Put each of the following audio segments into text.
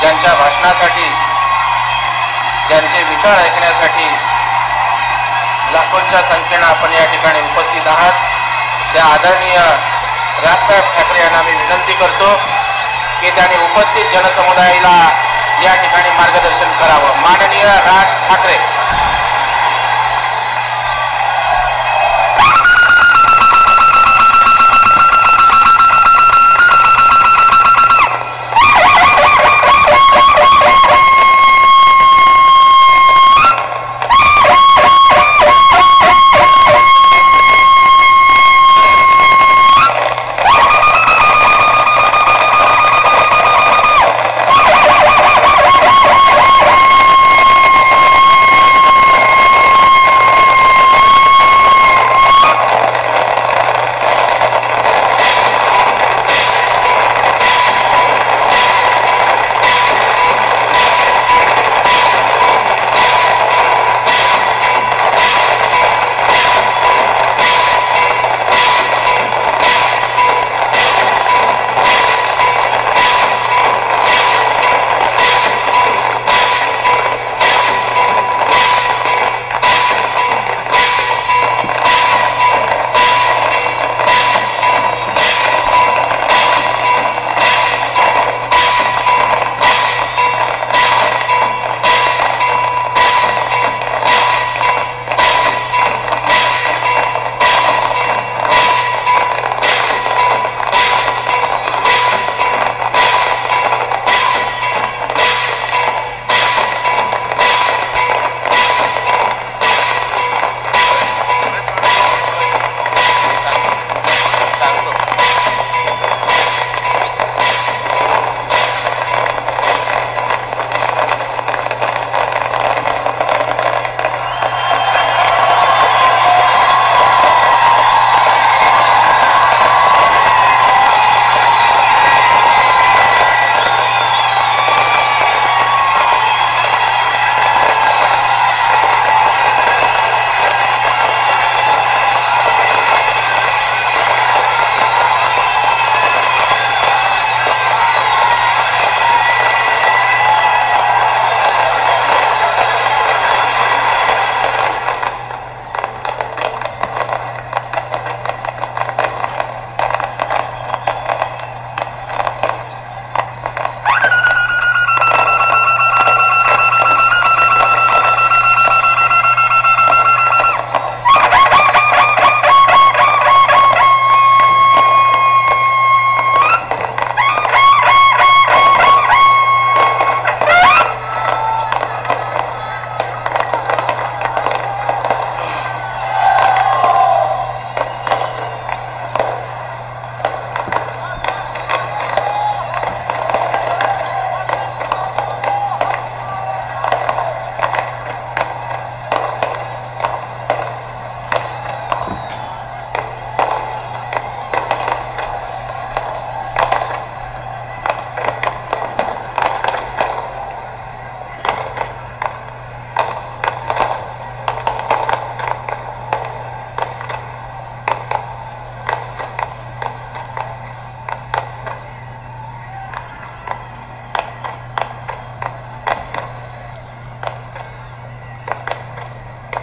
ज्यांच्या भाषणासाठी, ज्यांचे विचार ऐकण्यासाठी लाखोंच्या संख्येनं आपण या ठिकाणी उपस्थित आहात, त्या आदरणीय राजसाहेब ठाकरे यांना मी विनंती करतो की त्यांनी उपस्थित जनसमुदायाला या ठिकाणी मार्गदर्शन करावं. माननीय राज ठाकरे.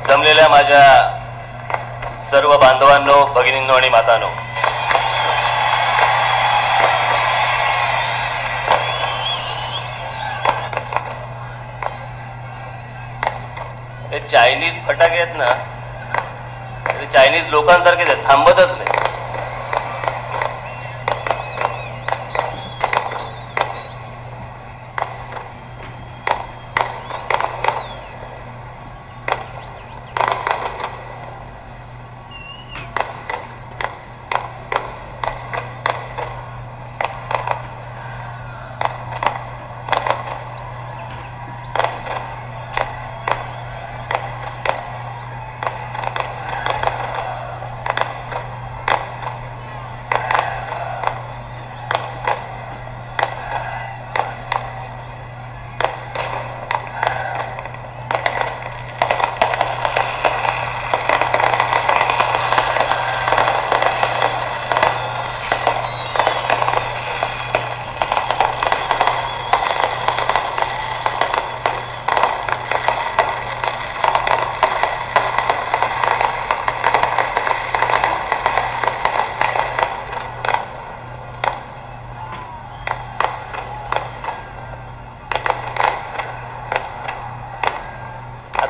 जमलेल्या माझ्या सर्व बांधवांनो, भगिनींनो आणि मातांनो, हे चायनीज फटाके आहेत ना, ते चायनीज लोकांसारखेच आहेत, थांबतच नाही.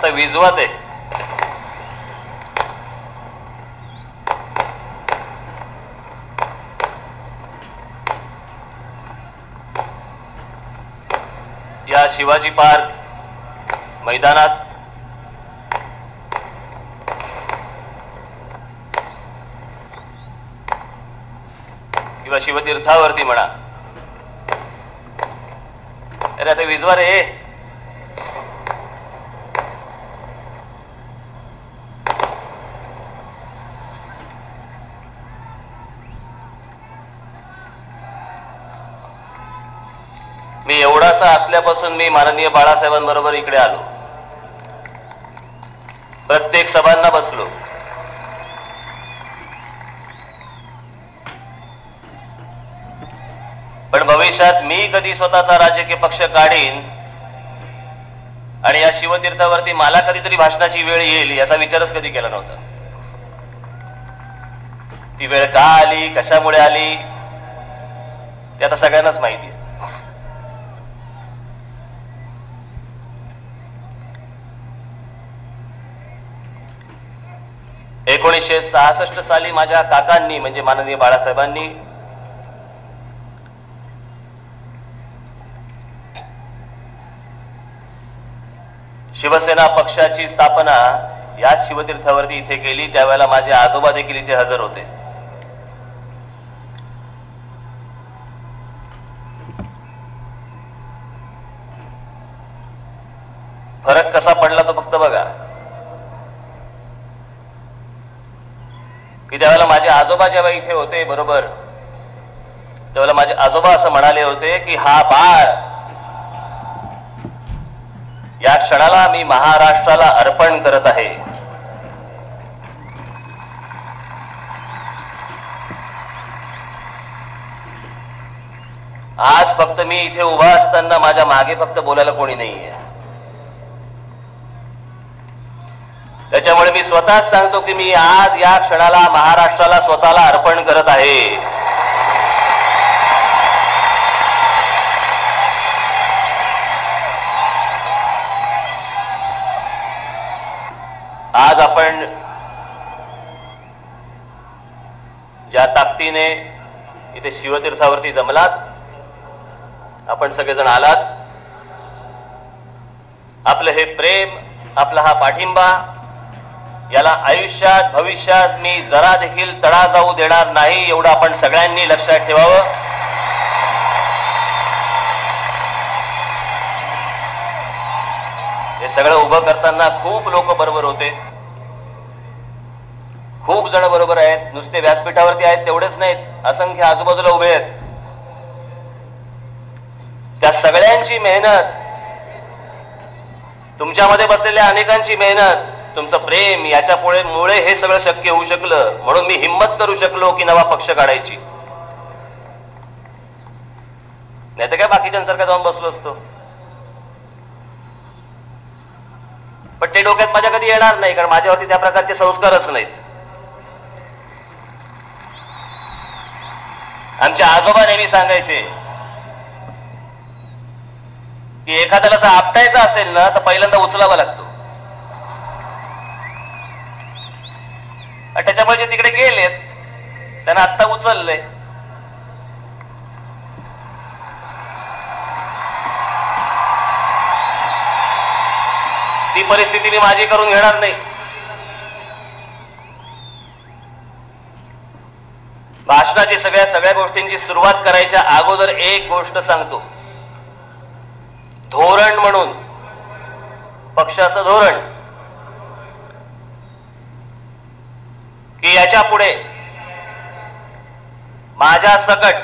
आता विजवा ते या शिवाजी पार्क मैदानात किंवा शिवतीर्थावरती म्हणा, अरे आता विजवा रे. मी एवढासा असल्यापासून मी माननीय बाळासाहेबांबरोबर इकडे आलो, प्रत्येक सभांना बसलो. पण भविष्यात मी कधी स्वतःचा राजकीय पक्ष काढीन आणि या शिवतीर्थावरती मला कधीतरी भाषणाची वेळ येईल याचा विचारच कधी केला नव्हता. ती वेळ का आली, कशामुळे आली ते आता सगळ्यांनाच माहिती आहे. 1966 साली माझ्या काकांनी म्हणजे माननीय बाळासाहेबांनी शिवसेना पक्षाची स्थापना या शिवतीर्थावरती इथे केली. त्यावेळेला माझे आजोबा देखील इथे हजर होते. फरक कसा पडला तो फक्त बघा की त्यावेळेला माझे आजोबा जेव्हा इथे होते बरोबर, त्यावेळेला माझे आजोबा असं म्हणाले होते की हा बाळ या क्षणाला मी महाराष्ट्राला अर्पण करत आहे. आज फक्त मी इथे उभा असताना माझ्या मागे फक्त बोलायला कोणी नाहीये. त्याच्यामुळे मी स्वतःच सांगतो की मी आज या क्षणाला महाराष्ट्राला स्वतःला अर्पण करत आहे. आज आपण ज्या ताकदीने इथे शिवतीर्थावरती जमलात, आपण सगळेजण आलात, आपलं हे प्रेम, आपला हा पाठिंबा, याला आयुष्यात भविष्यात मी जरा देखील तडा जाऊ देणार नाही एवढं आपण सगळ्यांनी लक्षात ठेवावं. हे सगळं उभं करताना खूप लोक बरोबर होते, खूप जण बरोबर आहेत. नुसते व्यासपीठावरती आहेत तेवढेच नाहीत, असंख्य आजूबाजूला उभे आहेत. त्या सगळ्यांची मेहनत, तुमच्यामध्ये बसलेल्या अनेकांची मेहनत, तुमचं प्रेम याच्यामुळे हे सगळं शक्य होऊ शकलं. म्हणून मी हिम्मत करू शकलो की नवा पक्ष काढायची. नाही तर काय बाकीच्यांसारखं जाऊन बसलो असतो. पण ते डोक्यात माझ्या कधी येणार नाही, कारण माझ्यावरती त्या प्रकारचे संस्कारच नाहीत. आमचे आजोबा नेहमी सांगायचे की एखाद्याला जर आपटायचं असेल ना तर पहिल्यांदा उचलावा लागतो. त्याच्यामुळे जे तिकडे गेलेत त्यांना आत्ता उचललंय. ती परिस्थिती मी माझी करून घेणार नाही. भाषणाची सगळ्या गोष्टींची सुरुवात करायच्या अगोदर एक गोष्ट सांगतो. धोरण म्हणून, पक्षाचं धोरण, की याच्या पुढे माझ्या सकट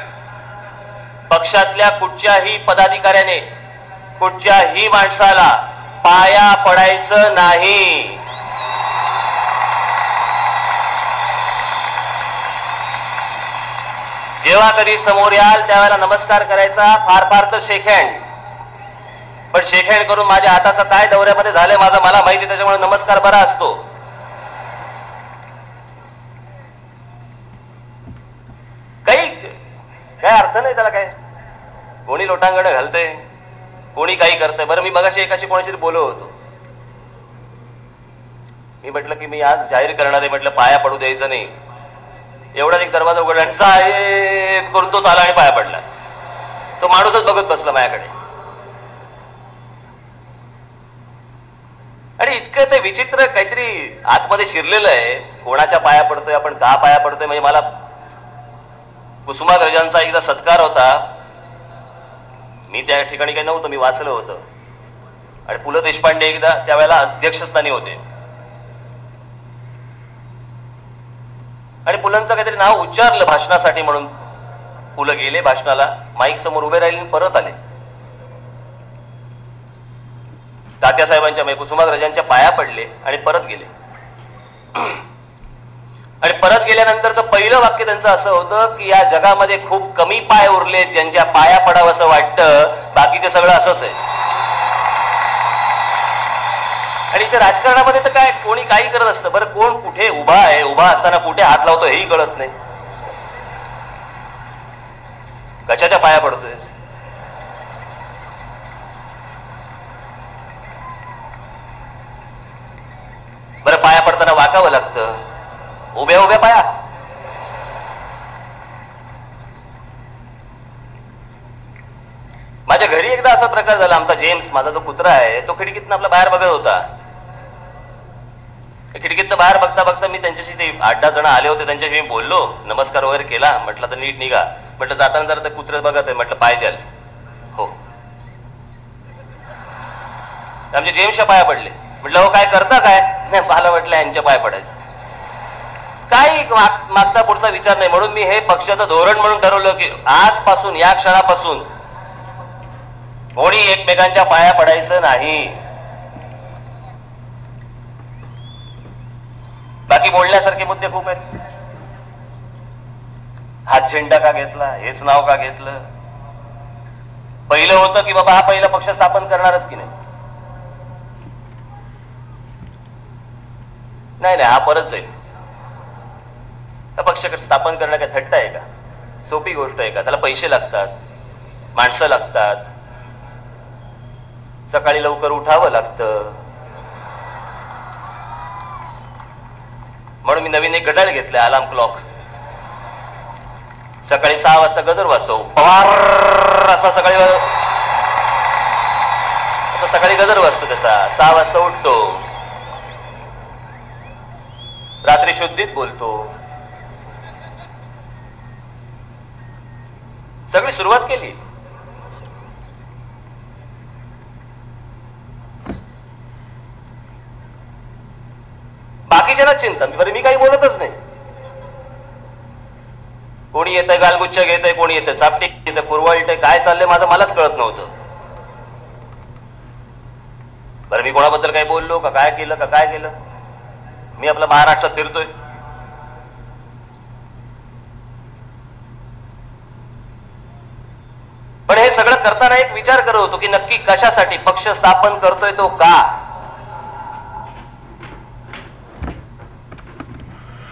पक्षातल्या कुठच्याही पदाधिकाऱ्याने, कुठच्याही माणसाला पाया पडायचं नाही. जेव्हा कधी समोर याल त्यावेळेला नमस्कार करायचा, फार फार तर शेक हँड. पण शेक हँड करून माझ्या हाताचं काय दौऱ्यामध्ये झालंय माझं मला माहिती, त्याच्यामुळे नमस्कार बरा असतो. काय अर्थ नाही त्याला. काय कोणी लोटांगण घालतंय, कोणी काही करतंय. बरं मी बघाशी एकाशी कोणाशी बोलत होतो, मी म्हटलं की मी आज जाहीर करणार आहे, म्हटलं पाया पडू द्यायचं नाही. एवढा एक दरवाजा उघडला आणि साहेब करून तो चाला आणि पाया पडला. तो माणूसच बघत बसला माझ्याकडे. आणि इतकं ते विचित्र काहीतरी आतमध्ये शिरलेलं आहे. कोणाच्या पाया पडतोय आपण, का पाया पडतोय. म्हणजे मला कुसुमाग्रजांचा एकदा सत्कार होता. मी त्या ठिकाणी काही नव्हतं, मी वाचलं होतं. आणि पु ल देशपांडे एकदा त्यावेळेला अध्यक्षस्थानी होते. आणि पुलंचं काहीतरी नाव उच्चारलं भाषणासाठी म्हणून पु ल गेले भाषणाला, माईक समोर उभे राहिले, परत आले. तात्यासाहेबांच्या म्हणजे कुसुमाग्रजांच्या पाया पडले आणि परत गेले. आणि परत गेल्यानंतरचं पहिलं वाक्य त्यांचं असं होतं की या जगामध्ये खूप कमी पाय उरले ज्यांच्या पाया पडावं असं वाटतं, बाकीचे सगळं असंच आहे. आणि इथे राजकारणामध्ये तर काय कोणी काही करत असतं. बरं कोण कुठे उभा आहे, उभा असताना कुठे हात लावतो हेही कळत नाही. कशाच्या पाया पडतोयस. बरं पाया पडताना वाकावं लागतं, उभ्या उभ्या पाया. माझ्या घरी एकदा असा प्रकार झाला. आमचा जेम्स, माझा जो कुत्रा आहे, तो खिडकीतनं आपला बाहेर बघत होता. खिडकीतनं बाहेर बघता बघता मी त्यांच्याशी, ते 8-10 जण आले होते, त्यांच्याशी मी बोललो, नमस्कार वगैरे केला. म्हटलं तर नीट निघा. म्हटलं जाताना जरा ते कुत्रे बघत आहे, म्हटलं पाय द्याल. हो. आमच्या जेम्सच्या पाया पडले. म्हटलं हो काय करता काय. नाही मला म्हटलं यांच्या पाय पडायचं. काही मागचा पुढचा विचार नाही. म्हणून मी हे पक्षाचं धोरण म्हणून ठरवलं की आजपासून, या क्षणापासून कोणी एकमेकांच्या पाया पडायचं नाही. बाकी बोलण्यासारखे मुद्दे खूप आहेत. हात झेंडा का घेतला, हेच नाव का घेतलं. पहिलं होतं की बाबा हा पहिला पक्ष स्थापन करणारच की नाही. नाही हा परत जाईल. पक्ष स्थापन करणं काय थट्टा आहे का. सोपी गोष्ट आहे का. त्याला पैसे लागतात, माणसं लागतात, सकाळी लवकर उठावं लागतं. म्हणून मी नवीन एक घड्याळ घेतलंय, अलार्म क्लॉक. सकाळी 6 वाजता गजर वाजतो, पवार असा सकाळी गजर वाजतो त्याचा. 6 वाजता उठतो, रात्री शुद्धीत बोलतो. सगळी सुरुवात केली. बाकीच्यांना चिंता, बरं मी काही बोलतच नाही. कोणी येतंय गालगुच्छ घेतंय, कोणी येतंय चापटी येतंय, कुरवाळतंय, काय चाललंय माझं मलाच कळत नव्हतं. बरं मी कोणाबद्दल काही बोललो का, काय केलं का, काय केलं. मी आपला महाराष्ट्रात फिरतोय. पण हे सगळं करताना एक विचार करत होतो की नक्की कशासाठी पक्ष स्थापन करतोय तो का.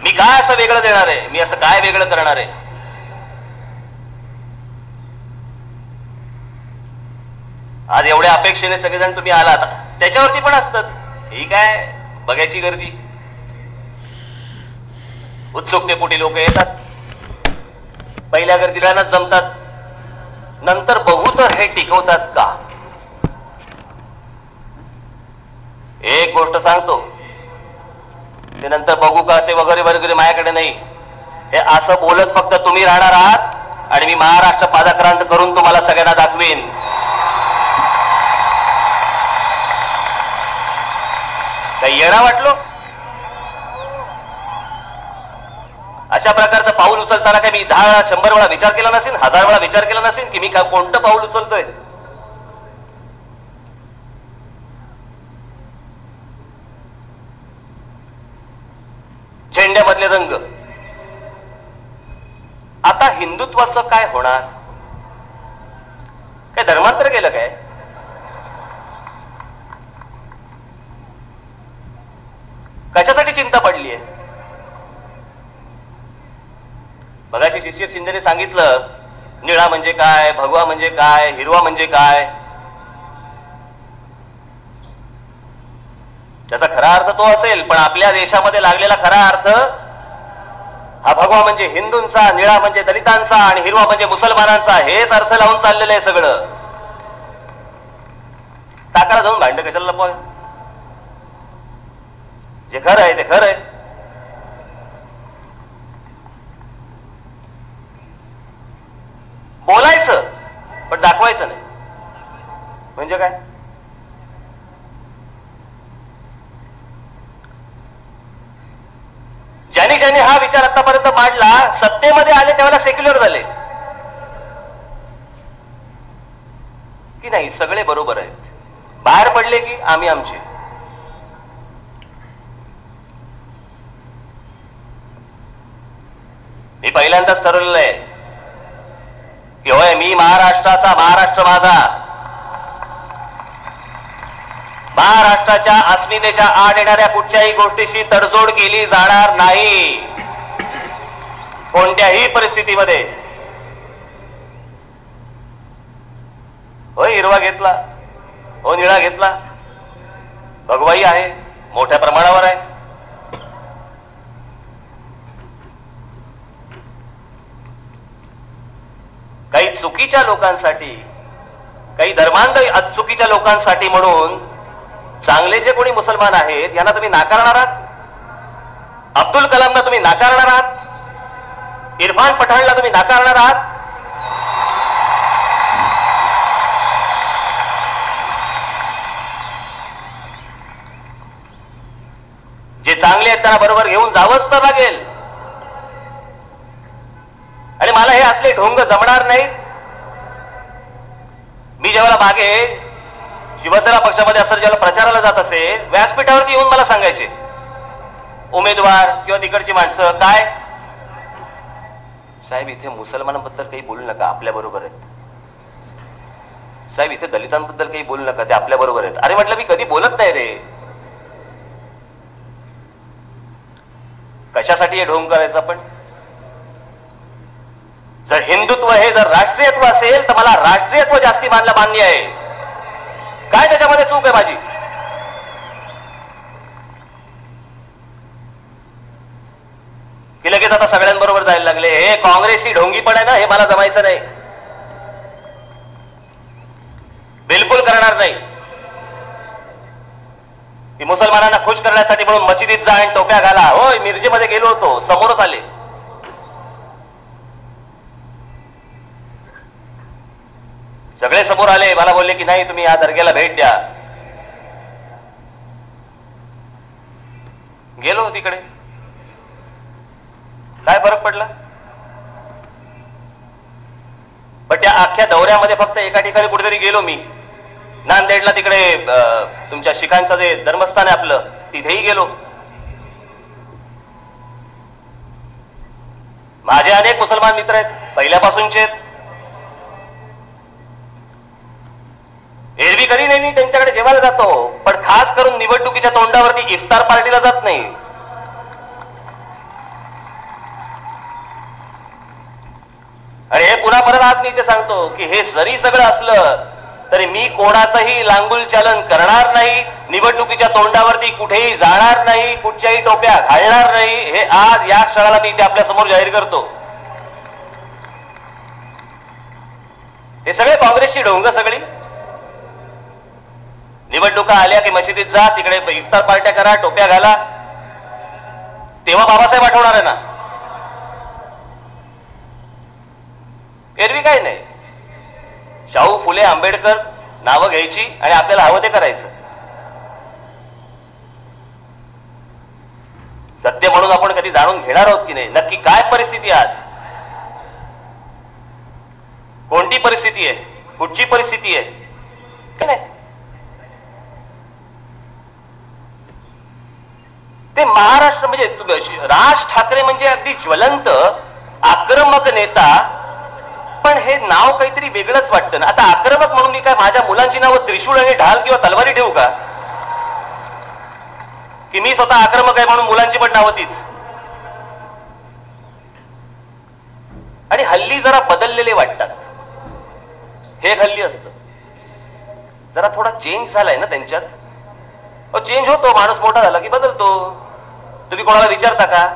मी काय असं वेगळं देणार आहे, मी असं काय वेगळं करणार आहे. आज एवढ्या अपेक्षेने सगळेजण तुम्ही आलात, त्याच्यावरती पण असतात. ही काय बघायची गर्दी, उत्सुकतेपोटी लोक येतात, पहिल्या गर्दीला जमतात, नंतर बघू तर हे टिकवतात का. एक गोष्ट सांगतो, ते नंतर बघू का ते वगैरे वगैरे माझ्याकडे नाही. हे असं बोलत फक्त तुम्ही राहणार आहात आणि मी महाराष्ट्र पादाक्रांत करून तुम्हाला सगळ्यांना दाखवीन. काही येणा वाटलो. अशा प्रकारचं पाऊल उचलताना काय मी 10-100 वेळा विचार केला नसेल, 1000 वेळा विचार केला नसेल की मी कोणतं पाऊल उचलतोय. झेंड्यामधले रंग. आता हिंदुत्वाचं काय होणार. काय धर्मांतर केलं काय. कशासाठी चिंता पडली आहे. मगाशी शिशिर शिंदेने सांगितलं निळा म्हणजे काय, भगवा म्हणजे काय, हिरवा म्हणजे काय. त्याचा खरा अर्थ तो असेल, पण आपल्या देशामध्ये लागलेला खरा अर्थ हा भगवा म्हणजे हिंदूंचा, निळा म्हणजे दलितांचा आणि हिरवा म्हणजे मुसलमानांचा, हेच अर्थ लावून चाललेलं आहे सगळं. टाकाला जाऊन भांड कशाला लपवाय? जे खरं आहे ते खरं आहे. बोलायचं पण दाखवायचं नाही म्हणजे काय? ज्यांनी ज्यांनी हा विचार आतापर्यंत मांडला सत्तेमध्ये आले तेव्हा सेक्युलर झाले की नाही? सगळे बरोबर आहेत. बाहेर पडले की आम्ही आमचे. मी पहिल्यांदाच ठरवलेलं आहे की होय, मी महाराष्ट्राचा, महाराष्ट्र माझा. महाराष्ट्राच्या अस्मितेच्या आड येणाऱ्या कुठच्याही गोष्टीशी तडजोड केली जाणार नाही कोणत्याही परिस्थितीमध्ये. हो हिरवा घेतला, हो निळा घेतला, भगवाई आहे, मोठ्या प्रमाणावर आहे. काही चुकीच्या लोकांसाठी, काही धर्मांध चुकीच्या लोकांसाठी म्हणून चांगले जे कोणी मुसलमान आहेत यांना तुम्ही नाकारणार आहात. अब्दुल कलामला तुम्ही नाकारणार आहात. इरफान पठाणला तुम्ही नाकारणार आहात. जे चांगले आहेत त्यांना बरोबर घेऊन जावंच तर लागेल. आणि मला हे असले ढोंग जमणार नाहीत. मी जेव्हा मागे शिवसेना पक्षामध्ये असं जेव्हा प्रचाराला जात असे, व्यासपीठावरती येऊन मला सांगायचे उमेदवार किंवा तिकडची माणसं, काय साहेब इथे मुसलमानांबद्दल काही बोलू नका, आपल्या बरोबर आहेत. साहेब इथे दलितांबद्दल काही बोलू नका, ते आपल्या बरोबर आहेत. अरे म्हटलं मी कधी बोलत नाही रे. कशासाठी हे ढोंग करायचं आपण? जर हिंदुत्व हे जर राष्ट्रीयत्व असेल तर मला राष्ट्रीयत्व जास्ती मान्य आहे. काय त्याच्यामध्ये चूक आहे माझी? की लगेच आता सगळ्यांबरोबर जायला लागले. हे काँग्रेसची ढोंगी पण आहे ना, हे मला जमायचं नाही, बिलकुल करणार नाही. की मुसलमानांना खुश करण्यासाठी म्हणून मशिदीत जा आणि टोप्या घाला. होय, मिरजेमध्ये गेलो होतो, समोरच आले. सगळे समोर आले, मला बोलले की नाही तुम्ही या दर्ग्याला भेट द्या. गेलो तिकडे, काय फरक पडला? पण त्या अख्ख्या दौऱ्यामध्ये फक्त एका ठिकाणी कुठेतरी गेलो मी, नांदेडला, तिकडे तुमच्या शिखांचं जे धर्मस्थान आहे आपलं, तिथेही गेलो. माझे अनेक मुसलमान मित्र आहेत, पहिल्यापासूनचे. एरवी कधी नाही मी त्यांच्याकडे जेवायला जातो, पण खास करून निवडणुकीच्या तोंडावरती इफ्तार पार्टीला जात नाही. आणि हे पुन्हा परत आज मी इथे सांगतो की हे जरी सगळं असलं तरी मी कोणाचंही लांगुल चालन करणार नाही. निवडणुकीच्या तोंडावरती कुठेही जाणार नाही, कुठच्याही टोप्या घालणार नाही. हे आज या क्षणाला मी इथे आपल्या समोर जाहीर करतो. हे सगळे काँग्रेसची ढोंग सगळी. निवडणुका आल्या की मशिदीत जा, तिकडे इफ्तार पार्ट्या करा, टोप्या घाला. तेव्हा बाबासाहेब आठवणार आहे ना. एरवी काय नाही, शाहू फुले आंबेडकर नावं घ्यायची आणि आपल्याला हवं ते करायचं. सत्य म्हणून आपण कधी जाणून घेणार आहोत की नाही नक्की काय परिस्थिती आज, कोणती परिस्थिती आहे, कुठची परिस्थिती आहे की नाही. ते महाराष्ट्र म्हणजे राज ठाकरे म्हणजे अगदी ज्वलंत आक्रमक नेता, पण हे नाव काहीतरी वेगळंच वाटतं ना. आता आक्रमक म्हणून मी काय माझ्या मुलांची नावं त्रिशूळ आणि ढाल किंवा तलवारी ठेवू का? की मी स्वतः आक्रमक आहे म्हणून मुलांची पण नावं तीच. आणि हल्ली जरा बदललेले वाटतात. हे हल्ली असतं जरा थोडा चेंज झालाय ना त्यांच्यात. चेंज होतो, माणूस मोठा झाला की बदलतो. तुम्ही कोणाला विचारता का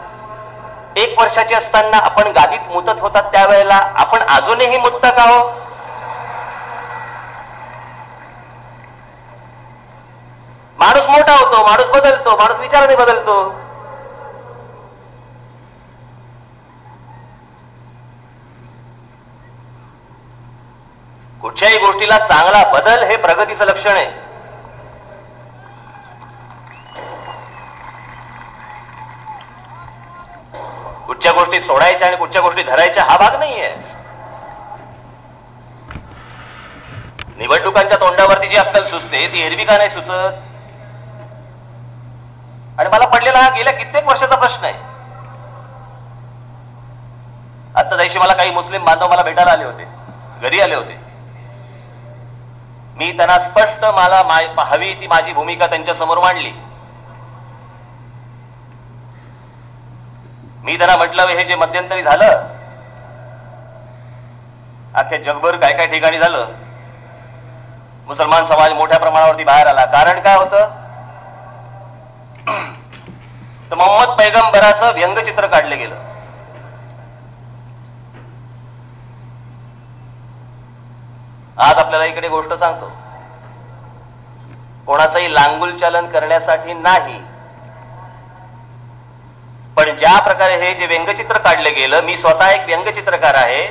1 वर्षाचे असताना आपण गादीत मुतत होतात त्यावेळेला आपण अजूनही मुतता का हो? माणूस मोठा होतो, माणूस बदलतो, माणूस विचाराने बदलतो. कुठच्याही गोष्टीला चांगला बदल हे प्रगतीचं लक्षण आहे. कुठच्या गोष्टी सोडायच्या आणि कुठच्या गोष्टी धरायच्या हा भाग नाहीये. निवडणुकांच्या तोंडावरती जी अक्कल सुचते ती एरवी का नाही सुचत? आणि मला पडलेला हा गेल्या कित्येक वर्षाचा प्रश्न आहे. आता दिवशी मला काही मुस्लिम बांधव मला भेटायला आले होते, घरी आले होते. मी त्यांना स्पष्ट मला हवी ती माझी भूमिका त्यांच्या समोर मांडली. मी त्यांना म्हटलं हे जे मध्यंतरी झालं अख्ख्या जगभर काय काय ठिकाणी झालं, मुसलमान समाज मोठ्या प्रमाणावरती बाहेर आला. कारण काय होतं तर मोहम्मद पैगंबराचं व्यंगचित्र काढलं गेलं. आज आपल्याला इकडे गोष्ट सांगतो, कोणाचंही लांगुल चालन करण्यासाठी नाही, पण ज्या प्रकारे हे जे व्यंगचित्र काढलं गेलं, मी स्वतः एक व्यंगचित्रकार आहे.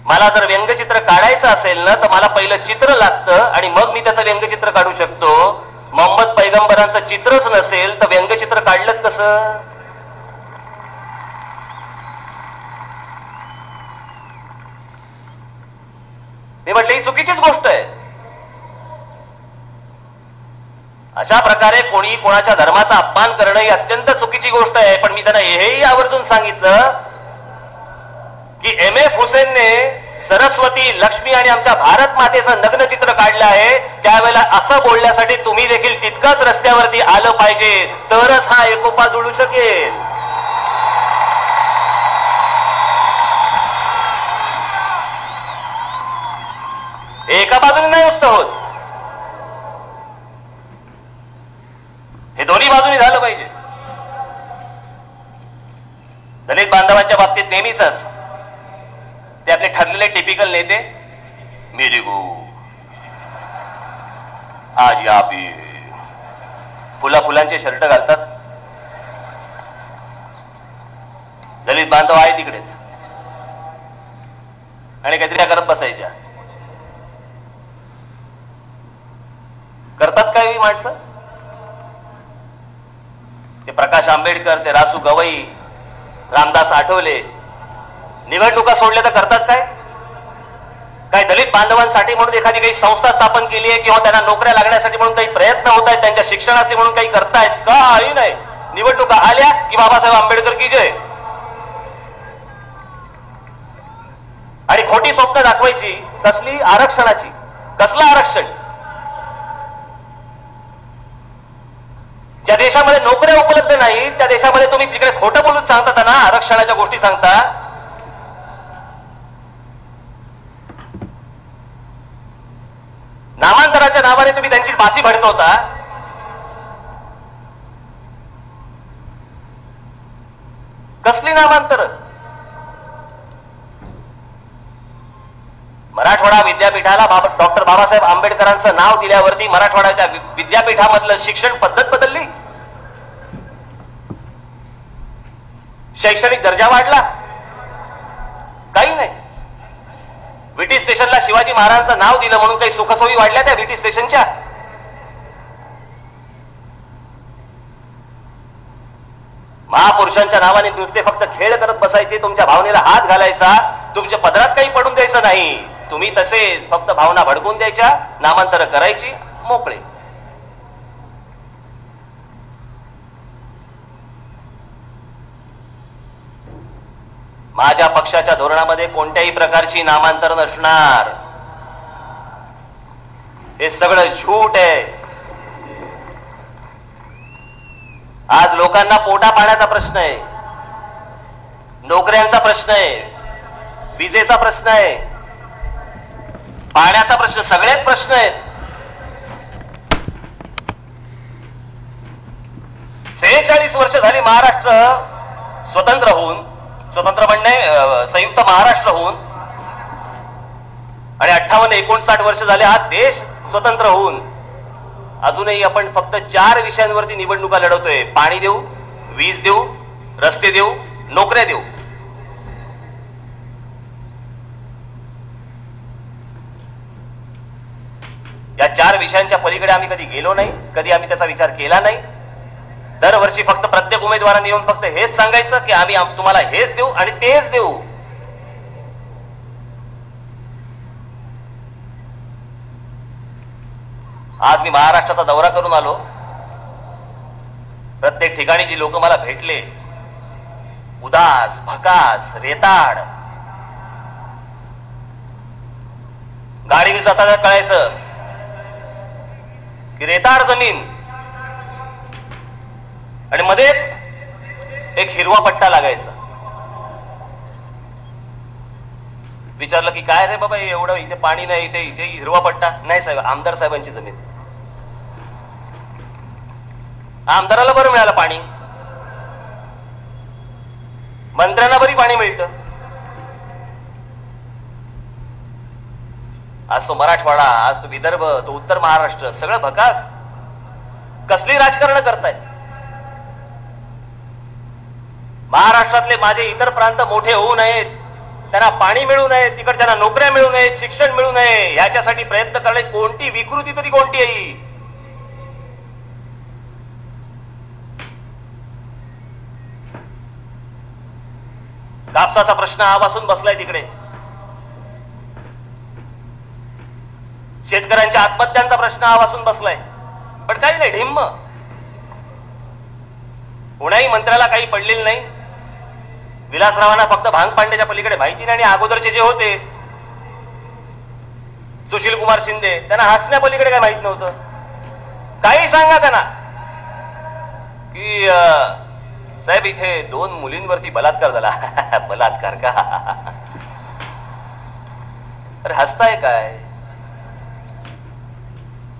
मला जर व्यंगचित्र काढायचं असेल ना तर मला पहिलं चित्र लागतं आणि मग मी त्याचं व्यंगचित्र काढू शकतो. मोहम्मद पैगंबरांचं चित्रच नसेल तर व्यंगचित्र काढलं कसं? ते म्हटले ही चुकीचीच गोष्ट आहे. अशा प्रकारे कोणी कोणाच्या धर्माचा अपमान करणं ही अत्यंत चुकीची गोष्ट आहे. पण मी त्यांना हेही आवर्जून सांगितलं की MF हुसेनने सरस्वती, लक्ष्मी आणि आमच्या भारत मातेचं नग्न चित्र काढलं आहे. त्यावेळेला असं बोलण्यासाठी तुम्ही देखील तितकंच रस्त्यावरती आलं पाहिजे, तरच हा एकोपा जुळू शकेल. एका बाजूने नाही नुसतं होत, हे दोन्ही बाजूनी झालं पाहिजे. दलित बांधवांच्या बाबतीत नेहमीच ते आपले ठरलेले टिपिकल नेते, मेरे गो आज या भी फुलांचे शर्ट घालतात. दलित बांधव आहे तिकडेच आणि काहीतरी करत बसायच्या. करतात काय ही माणसं? ते प्रकाश आंबेडकर, ते रासू गवई, रामदास आठवले निवडणुका सोडल्या तर करतात काय? काय दलित बांधवांसाठी म्हणून एखादी काही संस्था स्थापन केली आहे किंवा त्यांना नोकऱ्या लागण्यासाठी म्हणून काही प्रयत्न होत आहेत, त्यांच्या शिक्षणाचे म्हणून काही करतायत? काही नाही. निवडणुका आल्या की बाबासाहेब आंबेडकर की जय. आणि खोटी स्वप्न दाखवायची. कसली? आरक्षणाची. कसलं आरक्षण? ज्या देशामध्ये नोकऱ्या उपलब्ध नाही त्या देशामध्ये तुम्ही तिकडे खोटं बोलून सांगता ना आरक्षणाच्या गोष्टी सांगता. नामांतराच्या नावाने तुम्ही त्यांची बाची भडकवता. कसली नामांतर? मराठवाडा विद्यापीठाला डॉक्टर बाबासाहेब आंबेडकरांचं नाव दिल्यावरती मराठवाड्याच्या विद्यापीठामधलं शिक्षण पद्धत बदलली, शैक्षणिक दर्जा वाढला? काही नाही. विटी स्टेशनला शिवाजी महाराजांचं नाव दिलं म्हणून काही सुखसोयी वाढल्या त्या विटी स्टेशनच्या? महापुरुषांच्या नावाने नुसते फक्त खेळ करत बसायचे, तुमच्या भावनेला हात घालायचा, तुमच्या पदरात काही पडून द्यायचं नाही. तुम्ही तसेच फक्त भावना भडकून द्यायच्या, नामांतर करायची, मोकळे. माझ्या पक्षाच्या धोरणामध्ये कोणत्याही प्रकारची नामांतर नसणार. हे सगळं झूट आहे. आज लोकांना पोटा पाण्याचा प्रश्न आहे, नोकऱ्यांचा प्रश्न आहे, विजेचा प्रश्न आहे, पाण्याचा प्रश्न, सगळेच प्रश्न आहेत. 43 वर्ष झाली महाराष्ट्र स्वतंत्र होऊन, स्वतंत्र म्हणणे संयुक्त महाराष्ट्र होऊन, आणि 58-59 वर्ष झाले हा देश स्वतंत्र होऊन अजूनही आपण फक्त 4 विषयांवरती निवडणुका लढवतोय. पाणी देऊ, वीज देऊ, रस्ते देऊ, नोकऱ्या देऊ. या 4 विषयांच्या पलीकडे आम्ही कधी गेलो नाही, कधी आम्ही त्याचा विचार केला नाही. दरवर्षी फक्त प्रत्येक उमेदवारांनी येऊन फक्त हेच सांगायचं की आम्ही तुम्हाला हेच देऊ आणि तेच देऊ. आज मी महाराष्ट्राचा दौरा करून आलो. प्रत्येक ठिकाणी जी लोक मला भेटले, उदास, भकास, रेताड, गाडीने जाताना कळायचं की रेताड जमीन आणि मध्येच एक हिरवा पट्टा लागायचा. विचारलं की काय रे बाबा एवढं, इथे पाणी नाही, इथे इथे हिरवा पट्टा नाही. साहेब, आमदार साहेबांची जमीन. आमदाराला बरं मिळालं पाणी, मंत्र्यांना बरी पाणी मिळतं. आज तो मराठवाडा, आज तो विदर्भ, तो उत्तर महाराष्ट्र सगळं भकास. कसली राजकारण करताय? महाराष्ट्रातले माझे इतर प्रांत मोठे होऊ नयेत, त्यांना पाणी मिळू नये, तिकडच्यांना नोकऱ्या मिळू नयेत, शिक्षण मिळू नये, याच्यासाठी प्रयत्न करणे कोणती विकृती तरी कोणती आहे? कापसाचा प्रश्न आवासून बसलाय तिकडे, शेतकऱ्यांच्या आत्महत्यांचा प्रश्न आवासून बसलाय, पण काही नाही, ढिम्म. कोणाही मंत्र्याला काही पडलेलं नाही. विलासरावांना फक्त भांग पांड्याच्या पलीकडे माहिती नाही, आणि अगोदरचे जे होते सुशील कुमार शिंदे, त्यांना हसण्या पलीकडे काय माहित नव्हतं. काही सांगा त्यांना की साहेब इथे 2 मुलींवरती बलात्कार झाला. बलात्कार का? अरे हसताय काय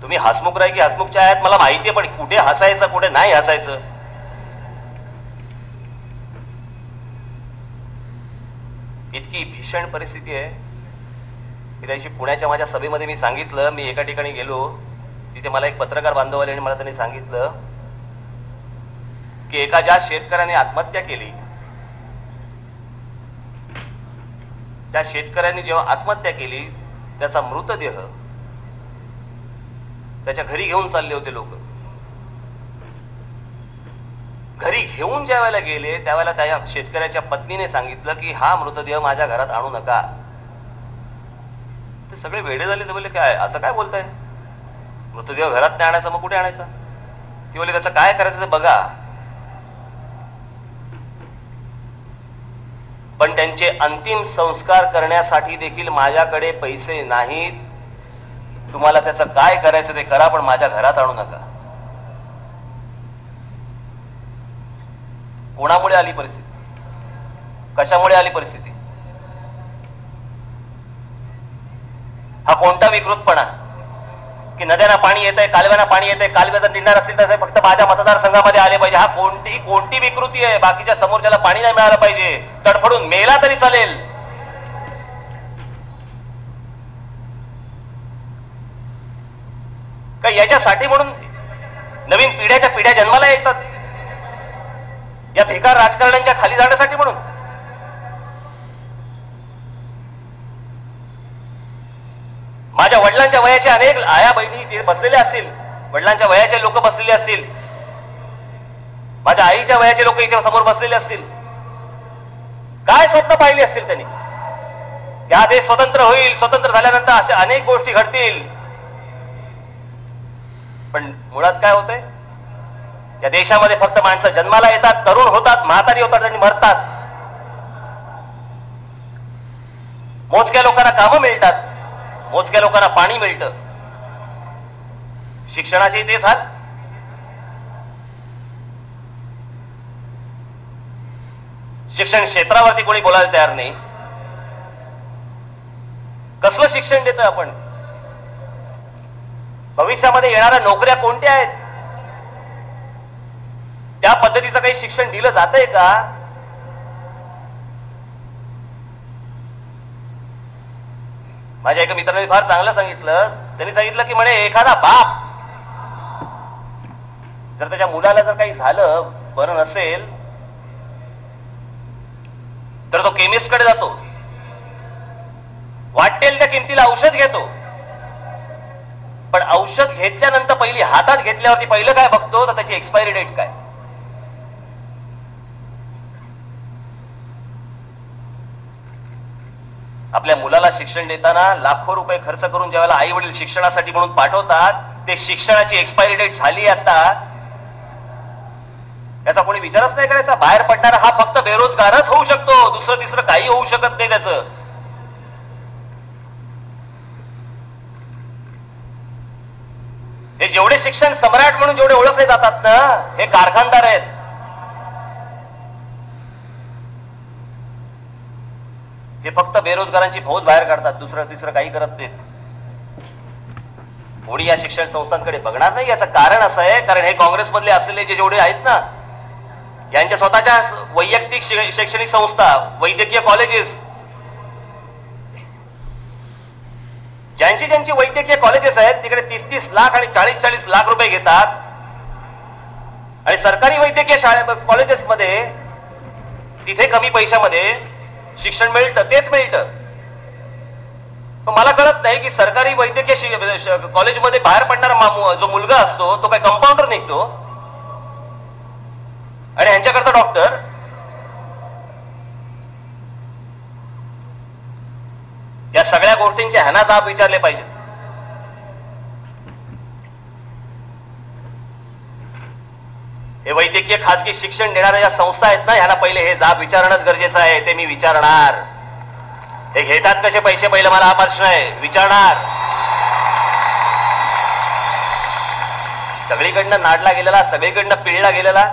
तुम्ही? हसमुख राय की हसमुखच्या आहेत मला माहितीये, पण कुठे हसायचं कुठे नाही हसायचं? इतकी भीषण परिस्थिती आहे की त्याशी पुण्याच्या माझ्या सभेमध्ये मी सांगितलं. मी एका ठिकाणी गेलो, तिथे मला एक पत्रकार बांधव आले आणि मला त्यांनी सांगितलं की एका ज्या शेतकऱ्याने आत्महत्या केली, त्या शेतकऱ्यांनी जेव्हा आत्महत्या केली त्याचा मृतदेह त्याच्या घरी घेऊन चालले होते लोक. घरी घेऊन ज्या वेळेला गेले त्यावेळेला त्या शेतकऱ्याच्या पत्नीने सांगितलं की हा मृतदेह माझ्या घरात आणू नका. ते सगळे वेडे झाले. ते बोलले काय असं काय बोलताय? मृतदेह घरात नाही आणायचा, मग कुठे आणायचा? ती बोलले त्याचं काय करायचं ते बघा. पण त्यांचे अंतिम संस्कार करण्यासाठी देखील माझ्याकडे पैसे नाहीत. तुम्हाला त्याचं काय करायचं ते करा, पण माझ्या घरात आणू नका. कोणामुळे आली परिस्थिती? कशामुळे आली परिस्थिती? हा कोणता विकृतपणा की नद्यांना पाणी येत आहे, कालव्यांना पाणी येत आहे, कालव्या जर निघणार असेल तर फक्त माझ्या मतदारसंघामध्ये आले पाहिजे. हा कोणती विकृती आहे? बाकीच्या समोरच्याला पाणी नाही मिळालं पाहिजे, तडफडून मेला तरी चालेल. का याच्यासाठी म्हणून नवीन पिढ्या जन्माला येतात? या बेकार राजकारण्यांच्या खाली जाण्यासाठी म्हणून? माझ्या वडिलांच्या वयाचे अनेक आया बहिणी बसलेले असतील, वडिलांच्या वयाचे लोक बसलेले असतील, माझ्या आईच्या वयाचे लोक इथे समोर बसलेले असतील. काय स्वप्न पाहिली असतील त्यांनी? या देश स्वतंत्र होईल, स्वतंत्र झाल्यानंतर अशा अनेक गोष्टी घडतील. पण मुळात काय होतंय? या देशामध्ये फक्त माणसं जन्माला येतात, तरुण होतात, म्हातारी होतात आणि मरतात. मोजक्या लोकांना कामं मिळतात, मोजक्या लोकांना पाणी मिळतं. शिक्षणाचे तेच हाल. शिक्षण क्षेत्रावरती कोणी बोलायला तयार नाही. कसलं शिक्षण देतोय आपण? भविष्यामध्ये येणाऱ्या नोकऱ्या कोणत्या आहेत? त्या पद्धतीचं काही शिक्षण दिलं जातंय का? माझ्या एका मित्राने फार चांगलं सांगितलं. त्यांनी सांगितलं की म्हणे एखादा बाप जर त्याच्या मुलाला जर काही झालं, बरं नसेल, तर तो केमिस्ट कडे जातो, वाटेल त्या किमतीला औषध घेतो, पण औषध घेतल्यानंतर पहिली हातात घेतल्यावरती पहिलं काय बघतो तर त्याची एक्सपायरी डेट काय. आपल्या मुलाला शिक्षण देताना लाखो रुपये खर्च करून ज्यावेळेला आई वडील शिक्षणासाठी म्हणून पाठवतात, ते शिक्षणाची एक्सपायरी डेट झाली आता, त्याचा कोणी विचारच नाही करायचा. बाहेर पडणारा हा फक्त बेरोजगारच होऊ शकतो, दुसरं तिसरं काही होऊ शकत नाही त्याचं. हे जेवढे शिक्षण सम्राट म्हणून जेवढे ओळखले जातात ना, हे कारखानदार आहेत. हे फक्त बेरोजगारांची फौज बाहेर काढतात, दुसरं तिसरं काही करत नाहीत. कोणी या शिक्षण संस्थांकडे बघणार नाही. याचं कारण असं आहे, कारण हे काँग्रेसमधले असलेले जे जेवढे आहेत ना, यांच्या स्वतःच्या वैयक्तिक शैक्षणिक संस्था, वैद्यकीय कॉलेजेस, ज्यांची वैद्यकीय कॉलेजेस आहेत तिकडे 30-30 लाख आणि 40-40 लाख रुपये घेतात, आणि सरकारी वैद्यकीय कॉलेजेसमध्ये तिथे कमी पैशामध्ये शिक्षण मिळतं, तेच मिळतं. मला कळत नाही की सरकारी वैद्यकीय कॉलेजमध्ये बाहेर पडणारा जो मुलगा असतो तो काय कंपाऊंडर निघतो, आणि ह्यांच्याकडचा डॉक्टर या सगळ्या गोष्टींचे ह्यांना जाब विचारले पाहिजे. हे वैद्यकीय खासगी शिक्षण देणाऱ्या ज्या संस्था आहेत ना, ह्यांना पहिले हे जाब विचारणंच गरजेचं आहे. ते मी विचारणार. हे घेतात कसे पैसे, पहिले मला हा प्रश्न आहे, विचारणार. सगळीकडनं नाडला गेलेला, सगळीकडनं पिळला गेलेला,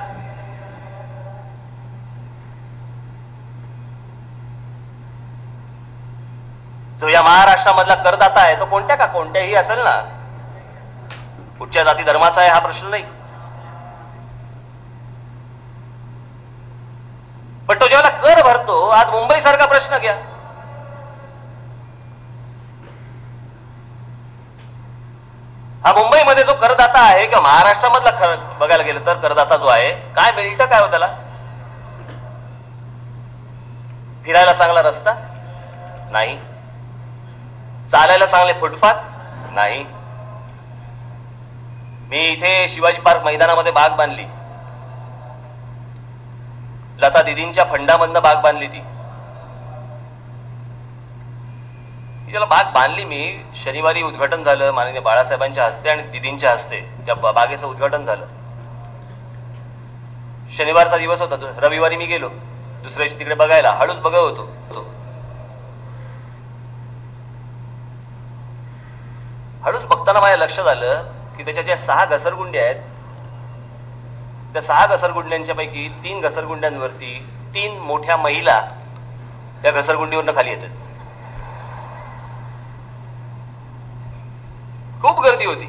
जो या महाराष्ट्रामधला करदाता आहे तो कोणत्याही असेल ना, कुठच्या जाती धर्माचा आहे हा प्रश्न नाही, पण तो जेव्हा कर भरतो, आज मुंबई सारखा प्रश्न घ्या, हा मुंबईमध्ये जो करदाता आहे किंवा महाराष्ट्रामधला बघायला गेलं तर करदाता जो आहे, काय मिळतं काय हो त्याला? फिरायला चांगला रस्ता नाही, चालायला चांगले फुटपाथ नाही. मी इथे शिवाजी पार्क मैदानामध्ये बाग बांधली, लता दिदींच्या फंडामधनं बाग बांधली. ती ज्याला बाग बांधली मी, शनिवारी उद्घाटन झालं माननीय बाळासाहेबांच्या हस्ते आणि दिदींच्या हस्ते त्या बागेचं उद्घाटन झालं. शनिवारचा दिवस होता, रविवारी मी गेलो दुसऱ्या दिवशी तिकडे बघायला, हळूच बघत होतो. हळूच बघताना माझ्या लक्षात आलं की त्याच्या ज्या 6 घसरगुंड्या आहेत, त्या 6 घसरगुंड्यांच्या पैकी 3 घसरगुंड्यांवरती 3 मोठ्या महिला त्या घसरगुंडीवरनं खाली येतात. खूप गर्दी होती.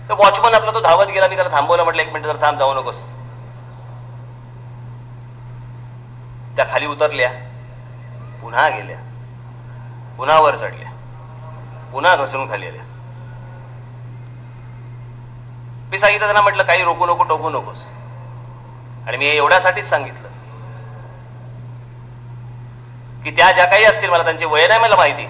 तर वॉचमन आपला तो धावत गेला, मी त्याला थांबवलं, म्हटलं 1 मिनिट जर थांब, जाऊ नकोस. त्या खाली उतरल्या, पुन्हा गेल्या, पुन्हा वर चढल्या, पुन्हा घसरून खाली आल्या. मी सांगितलं त्यांना, म्हटलं काही रोकू नको, टोकू नकोस. आणि मी एवढ्यासाठीच सांगितलं की त्या ज्या काही असतील, मला त्यांचे वय नाही मला माहिती,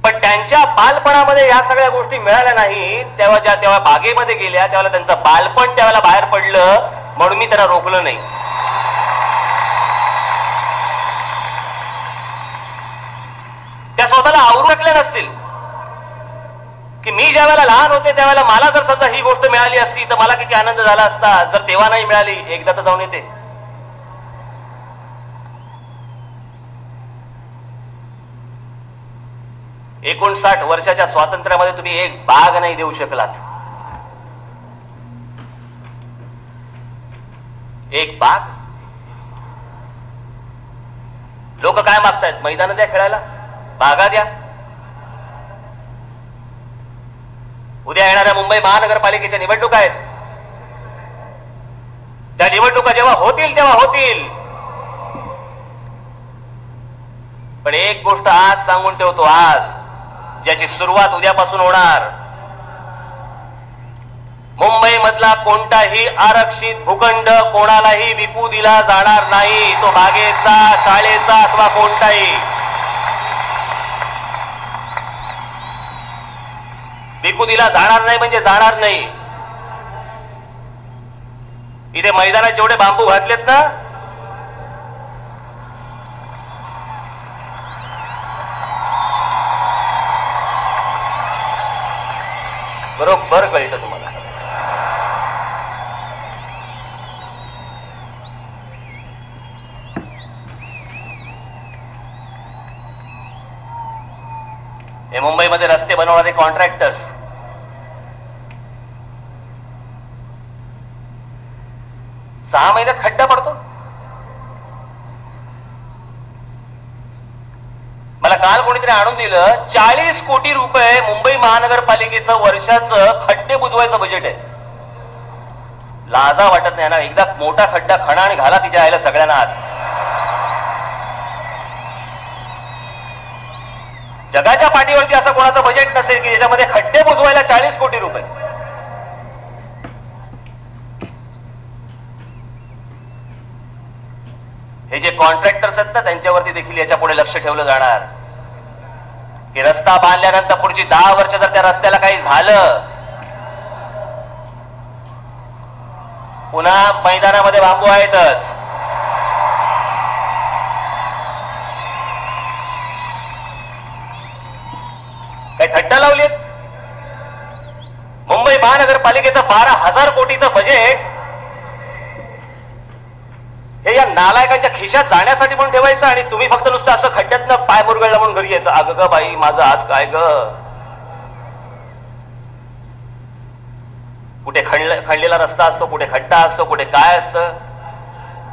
पण त्यांच्या बालपणामध्ये या सगळ्या गोष्टी मिळाल्या नाही. तेव्हा बागेमध्ये गेल्या, तेव्हा त्यांचं बालपण त्यावेळेला बाहेर पडलं, म्हणून मी त्यांना रोखलं नाही. त्या स्वतःला आवरू शकल्या नसतील की मी ज्या वेळेला लहान होते त्यावेळेला मला जर सध्या ही गोष्ट मिळाली असती तर मला किती आनंद झाला असता. जर तेव्हा नाही मिळाली, एकदा तर जाऊन येते. 59 वर्षाच्या स्वातंत्र्यामध्ये तुम्ही एक बाग नाही देऊ शकलात. एक बाग. लोक काय मागतायत? मैदान द्या खेळायला, बागा द्या. उद्या येणाऱ्या मुंबई महानगरपालिकेच्या निवडणुका आहेत. त्या निवडणुका जेव्हा होतील तेव्हा होतील. पण एक गोष्ट आज सांगून ठेवतो, आज ज्याची सुरुवात उद्यापासून होणार, मुंबई मधला कोणताही आरक्षित भूखंड कोणालाही विकू दिला जाणार नाही. तो बागेचा, शाळेचा अथवा कोणताही विकू दिला जाणार नाही म्हणजे जाणार नाही. इथे मैदानात जेवढे बांबू घातलेत ना, बरोबर कळतं तुम्हाला. हे मुंबईमध्ये रस्ते बनवणारे कॉन्ट्रॅक्टर्स, सहा महिन्यात खड्डा पडतो. मला काल कोणीतरी आणून दिलं, 40 कोटी रुपये मुंबई महानगरपालिकेचं वर्षाचं खड्डे बुजवायचं बजेट आहे. लाजा वाटत नाही ना? एकदा मोठा खड्डा खणा आणि घाला तिच्या आईला सगळ्यांना आत. जगाच्या पाठीवरती असं कोणाचं बजेट नसेल की ज्याच्यामध्ये खड्डे बुजवायला 40 कोटी रुपये. हे जे कॉन्ट्रॅक्टर्स आहेत ना, त्यांच्यावरती देखील याच्या पुढे लक्ष ठेवलं जाणार की रस्ता बांधल्यानंतर पुढची 10 वर्ष जर त्या रस्त्याला काही झालं, पुन्हा मैदानामध्ये बांबू आहेतच. काही थट्टा लावलीत. मुंबई महानगरपालिकेचं 12,000 कोटीचं बजेट हे या नालायकांच्या खिशात जाण्यासाठी म्हणून ठेवायचं आणि तुम्ही फक्त नुसतं असं खड्ड्यातनं पाय मुरगळला म्हणून घरी यायचं. अगं ग बाई, माझं आज काय ग. कुठे खणलेला रस्ता असतो, कुठे खड्डा असतो, कुठे काय असतं.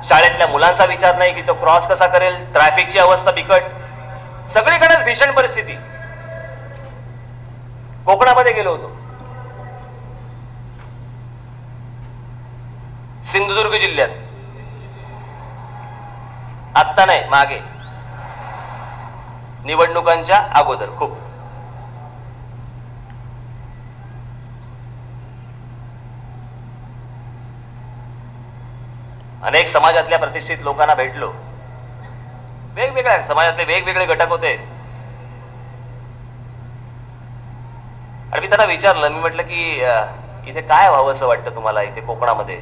शाळेतल्या मुलांचा विचार नाही की तो क्रॉस कसा करेल. ट्रॅफिकची अवस्था बिकट, सगळीकडेच भीषण परिस्थिती. कोकणामध्ये गेलो होतो, सिंधुदुर्ग जिल्ह्यात. आत्ता नाही, मागे निवडणुकांच्या अगोदर खूप. अनेक समाजातल्या प्रतिष्ठित लोकांना भेटलो. वेगवेगळ्या समाजातले वेगवेगळे घटक होते आणि मी त्यांना विचारलं, मी म्हटलं की इथे काय व्हावं असं वाटतं तुम्हाला इथे कोकणामध्ये.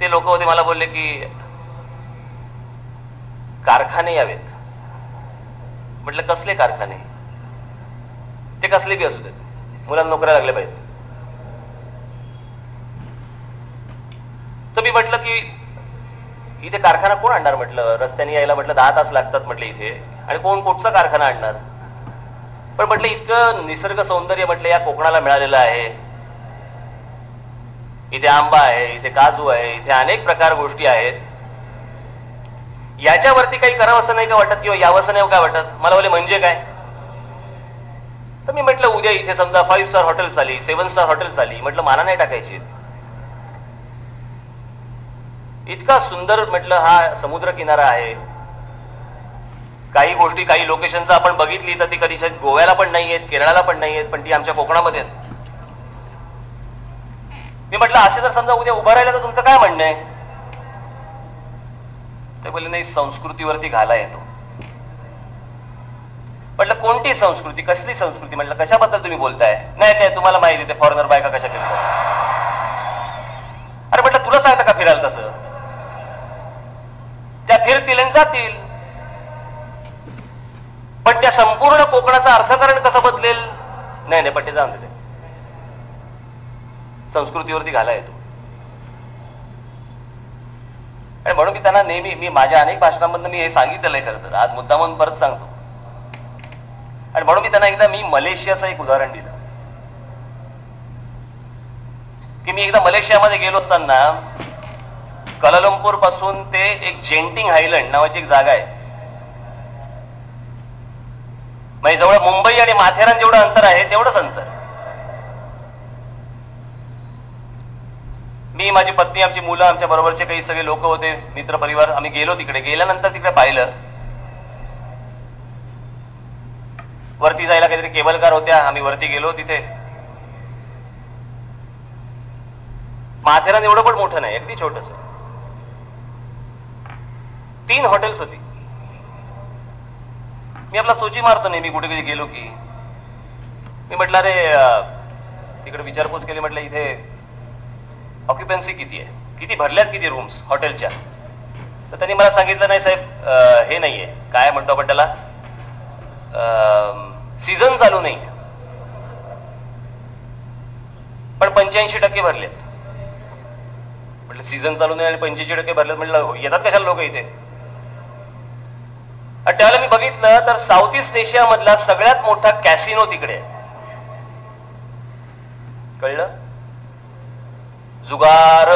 ते लोक होते, मला बोलले की कारखाने यावेत. म्हटलं कसले कारखाने? ते कसले बी असू देत, मुलांना नोकऱ्या लागल्या पाहिजे. तर मी म्हटलं की इथे कारखाना कोण आणणार? म्हटलं रस्त्याने यायला म्हटलं 10 तास लागतात म्हटलं इथे, आणि कोण कुठचा कारखाना आणणार? पण म्हटलं इतकं निसर्ग सौंदर्य म्हटलं या कोकणाला मिळालेलं आहे. इथे आंबा आहे, इथे काजू आहे, इथे अनेक प्रकार गोष्टी आहेत. याच्यावरती काही करावं असं नाही का वाटत किंवा यावं नाही काय वाटत? मला बोले म्हणजे काय? तर मी म्हटलं उद्या इथे समजा 5 स्टार हॉटेल आली, 7 स्टार हॉटेल आली, म्हटलं मला नाही टाकायची. इतका सुंदर म्हटलं हा समुद्र किनारा आहे. काही गोष्टी, काही लोकेशन्स आपण बघितली तर ती कधी गोव्याला पण नाही आहेत, केरळाला पण नाही आहेत, पण ती आमच्या कोकणामध्ये आहेत. मी म्हटलं असे जर समजा उद्या उभं राहिलं तर तुमचं काय म्हणणं आहे? ते बोलले नाही, संस्कृतीवरती घाला येतो. म्हटलं कोणती संस्कृती, कसली संस्कृती? म्हटलं कशाबद्दल तुम्ही बोलताय? नाही ते तुम्हाला माहिती ते फॉरेनर बायका कशा फिरतात. अरे म्हटलं तुला सांगता का फिरायला? तसं त्या फिरतील आणि जातील, पण त्या संपूर्ण कोकणाचं अर्थकारण कसं बदलेल? नाही नाही, पट्टे जाऊन देते. संस्कृतीवरती घाला येतो. आणि म्हणून मी त्यांना नेहमी, मी माझ्या अनेक भाषणांमधून मी हे सांगितलेलं आहे, खरं तर आज मुद्दा म्हणून परत सांगतो. आणि म्हणून मी त्यांना एकदा मी मलेशियाचं एक उदाहरण दिलं की मी एकदा मलेशियामध्ये गेलो असताना कलालंपूर पासून ते एक जेंटिंग आयलंड नावाची एक जागा आहे. म्हणजे जवळ मुंबई आणि माथेरान जेवढं अंतर आहे तेवढंच अंतर. मी, माझी पत्नी, आमची मुलं, आमच्या बरोबरचे काही सगळे लोक होते, मित्र परिवार, आम्ही गेलो तिकडे. गेल्यानंतर तिकडे पाहिलं, वरती जायला काहीतरी केबल कार होत्या. आम्ही वरती गेलो. तिथे माथेरान एवढं पण मोठं नाही, अगदी छोटस. 3 हॉटेल्स होती. मी आपला चोची मारतो नाही, मी कुठे कधी गेलो की. मी म्हटलं अरे तिकडे विचारपूस केली, म्हटलं इथे ऑक्युपन्सी किती आहे, किती भरल्यात, किती रूम्स हॉटेलच्या. तर त्यांनी मला सांगितलं नाही साहेब हे नाहीये, काय म्हणतो आपण त्याला, सीझन चालू नाही, पण 85% भरलेत. म्हटलं सीझन चालू नाही आणि 85% भरलेत, म्हटलं येतात कशाला लोक इथे. आणि त्यावेळेला मी बघितलं तर साऊथ ईस्ट एशिया मधला सगळ्यात मोठा कॅसिनो तिकडे आहे. कळलं? जुगार.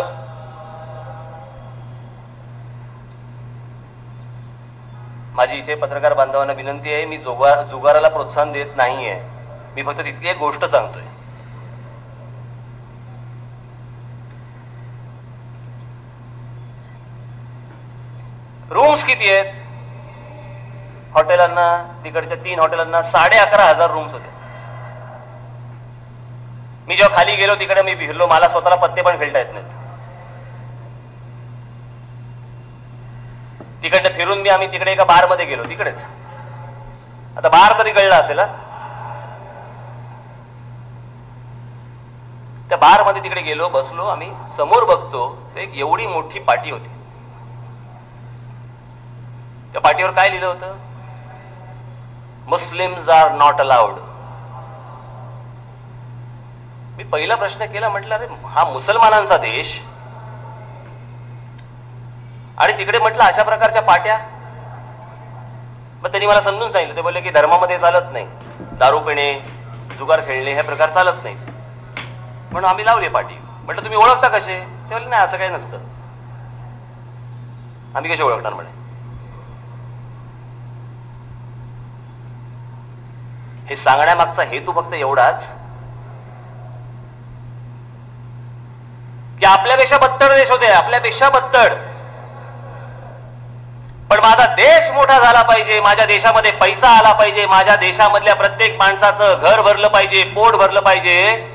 माझी इथे पत्रकार बांधवांना विनंती आहे, मी जुगाराला प्रोत्साहन देत नाहीये. मी फक्त तिथली एक गोष्ट सांगतोय. रूम्स किती आहेत हॉटेलांना? तिकडच्या 3 हॉटेलांना 11,500 रूम्स होते. मी जेव्हा खाली गेलो तिकडे मी फिरलो, मला स्वतःला पत्ते पण खेळता येत नाहीत. तिकडे फिरून मी, आम्ही तिकडे एका बार मध्ये गेलो. तिकडेच आता बार तरी कळला असेल. त्या बार मध्ये तिकडे गेलो, बसलो आम्ही. समोर बघतो एक एवढी मोठी पाटी होती. त्या पाटीवर काय लिहिलं होतं? Muslims are not allowed. मी पहिला प्रश्न केला, म्हटलं अरे हा मुसलमानांचा देश आणि तिकडे म्हटलं अशा प्रकारच्या पाट्या. मग त्यांनी मला समजून सांगितलं. ते बोलले की धर्मामध्ये चालत नाही, दारू पिणे, जुगार खेळणे हे प्रकार चालत नाही. म्हणून आम्ही लावली पाटी. म्हटलं तुम्ही ओळखता कसे? ते बोलले नाही असं काही नसतं. आम्ही कसे ओळखणार म्हणे. हे सांगण्यामागचा हेतू फक्त एवढाच की आपल्यापेक्षा बत्तड देश होते, आपल्यापेक्षा बत्तड. पण माझा देश मोठा झाला पाहिजे, माझ्या देशामध्ये पैसा आला पाहिजे, माझ्या देशामधल्या प्रत्येक माणसाचं घर भरलं पाहिजे, पोट भरलं पाहिजे.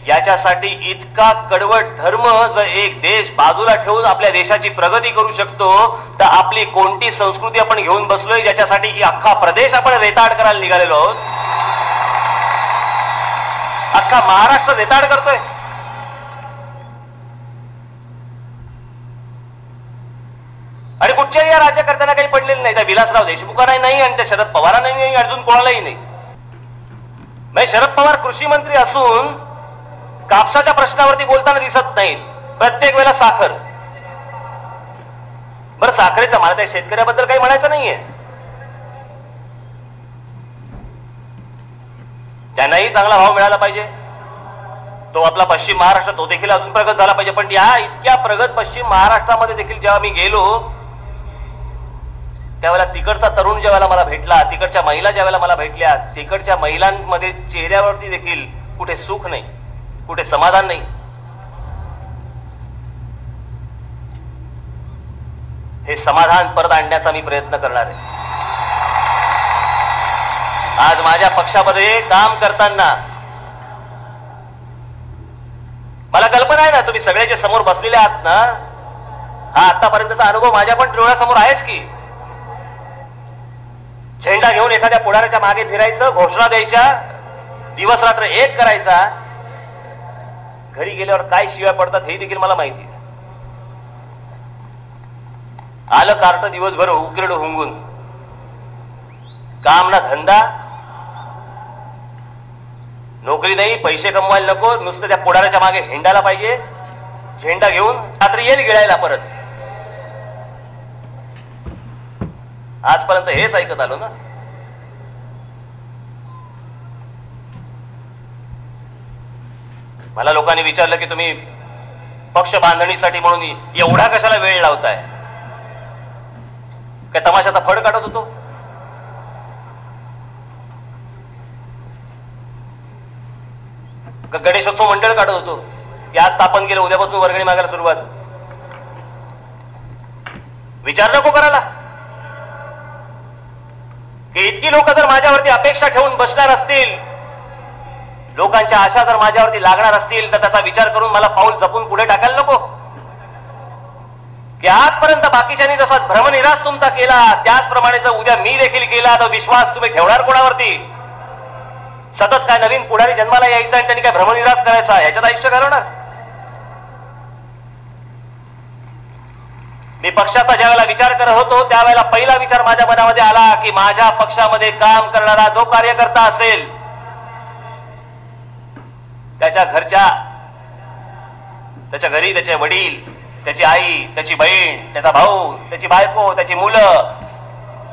याच्यासाठी इतका कडवट धर्म जर एक देश बाजूला ठेवून आपल्या देशाची प्रगती करू शकतो, तर आपली कोणती संस्कृती आपण घेऊन बसलोय ज्याच्यासाठी अख्खा प्रदेश आपण रेताड करायला निघालेलो आहोत. अख्खा महाराष्ट्र रेताड करतोय. आणि कुठच्याही या राज्यकर्त्यांना काही पडलेलं नाही. त्या विलासराव देशमुखांनाही नाही आणि त्या शरद पवारांनाही नाही, अजून कोणालाही नाही. म्हणजे शरद पवार कृषी मंत्री असून कापसाच्या प्रश्नावरती बोलताना दिसत नाहीत. प्रत्येक वेळेला साखर. बरं साखरेचा मला त्या शेतकऱ्याबद्दल काही म्हणायचं नाहीये. त्यांनाही चांगला भाव मिळाला पाहिजे. तो आपला पश्चिम महाराष्ट्र तो देखील अजून प्रगत झाला पाहिजे. पण या इतक्या प्रगत पश्चिम महाराष्ट्रामध्ये देखील जेव्हा मी गेलो त्यावेळेला तिकडचा तरुण ज्यावेळेला मला भेटला, तिकडच्या महिला ज्यावेळेला मला भेटल्या, तिकडच्या महिलांमध्ये चेहऱ्यावरती देखील कुठे सुख नाही, कुठे समाधान नाही. हे समाधान परत आणण्याचा मी प्रयत्न करणार आहे. आज माझ्या पक्षामध्ये काम करताना मला कल्पना आहे ना, तुम्ही सगळे जे समोर बसलेले आहात ना, हा आतापर्यंतचा अनुभव माझ्या पण डोळ्यासमोर आहेच की. झेंडा घेऊन एखाद्या पुढाऱ्याच्या मागे फिरायचं, घोषणा द्यायच्या, दिवस रात्र एक करायचा. घरी गेल्यावर काय शिव्या पडतात हे देखील मला माहिती आहे. आलं कार्ट दिवसभर उकिरड हुंगून, काम ना धंदा, नोकरी नाही, पैसे कमवायला नको, नुसतं त्या पुढाऱ्याच्या मागे हिंडायला पाहिजे. झेंडा घेऊन रात्री येईल गिळायला परत. आजपर्यंत हेच ऐकत आलो ना. मला लोकांनी विचारलं की तुम्ही पक्ष बांधणीसाठी म्हणून एवढा कशाला वेळ लावताय? काय तमाशाचा फड काढत होतो? गणेशोत्सव मंडळ काढत होतो की आज स्थापन केलं, उद्यापासून वर्गणी मागायला सुरुवात. विचार नको करायला की इतकी लोक जर माझ्यावरती अपेक्षा ठेवून बसणार असतील, लोकांच्या आशा जर माझ्यावरती लागणार असतील, तर त्याचा विचार करून मला पाऊल जपून पुढे टाकायला नको की आजपर्यंत बाकीच्यांनी जसा भ्रमनिरास तुमचा केला त्याचप्रमाणे जर उद्या मी देखील केला तर विश्वास तुम्ही ठेवणार कोणावरती? सतत काय नवीन पुढारी जन्माला यायचा आणि त्यांनी काय भ्रमनिरास करायचा ह्याच्यात आयुष्य घालवणार? मी पक्षाचा ज्यावेळेला विचार करत होतो त्यावेळेला पहिला विचार माझ्या मनामध्ये आला की माझ्या पक्षामध्ये काम करणारा जो कार्यकर्ता असेल त्याच्या घरच्या, त्याच्या घरी त्याचे वडील, त्याची आई, त्याची बहीण, त्याचा भाऊ, त्याची बायको, त्याची मुलं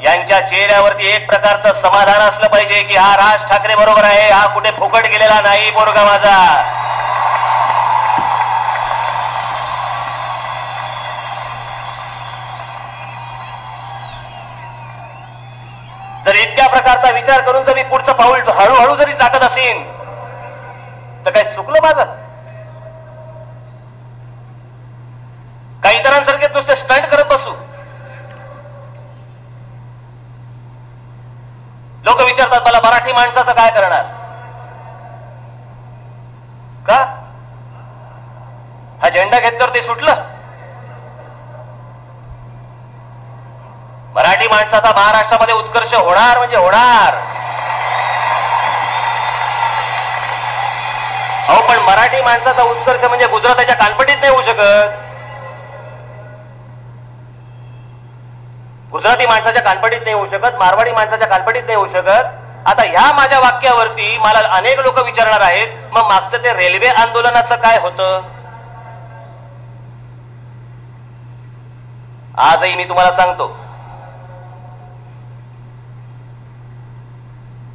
यांच्या चेहऱ्यावरती एक प्रकारचं समाधान असलं पाहिजे की हा राज ठाकरे बरोबर आहे, हा कुठे फुकट गेलेला नाही पोरगा माझा. जर इतक्या प्रकारचा विचार करून जर मी पुढचं पाऊल हळूहळू जरी टाकत असेल तर काय चुकलं माझं? काही इतरांसारखे नुसते स्टंट करत बसू? लोक विचारतात मला मराठी माणसाचं काय करणार का? हा झेंडा घेतल्यावर ते सुटलं? मराठी माणसाचा महाराष्ट्रामध्ये उत्कर्ष होणार म्हणजे होणार. अहो पण मराठी माणसाचा उत्कर्ष म्हणजे गुजराताच्या कानपटीत नाही होऊ शकत, गुजराती माणसाच्या कानपटीत नाही होऊ शकत, मारवाडी माणसाच्या कानपटीत नाही होऊ शकत. आता ह्या माझ्या वाक्यावरती मला अनेक लोक विचारणार आहेत मग मागचं ते रेल्वे आंदोलनाचं काय होतं? आजही मी तुम्हाला सांगतो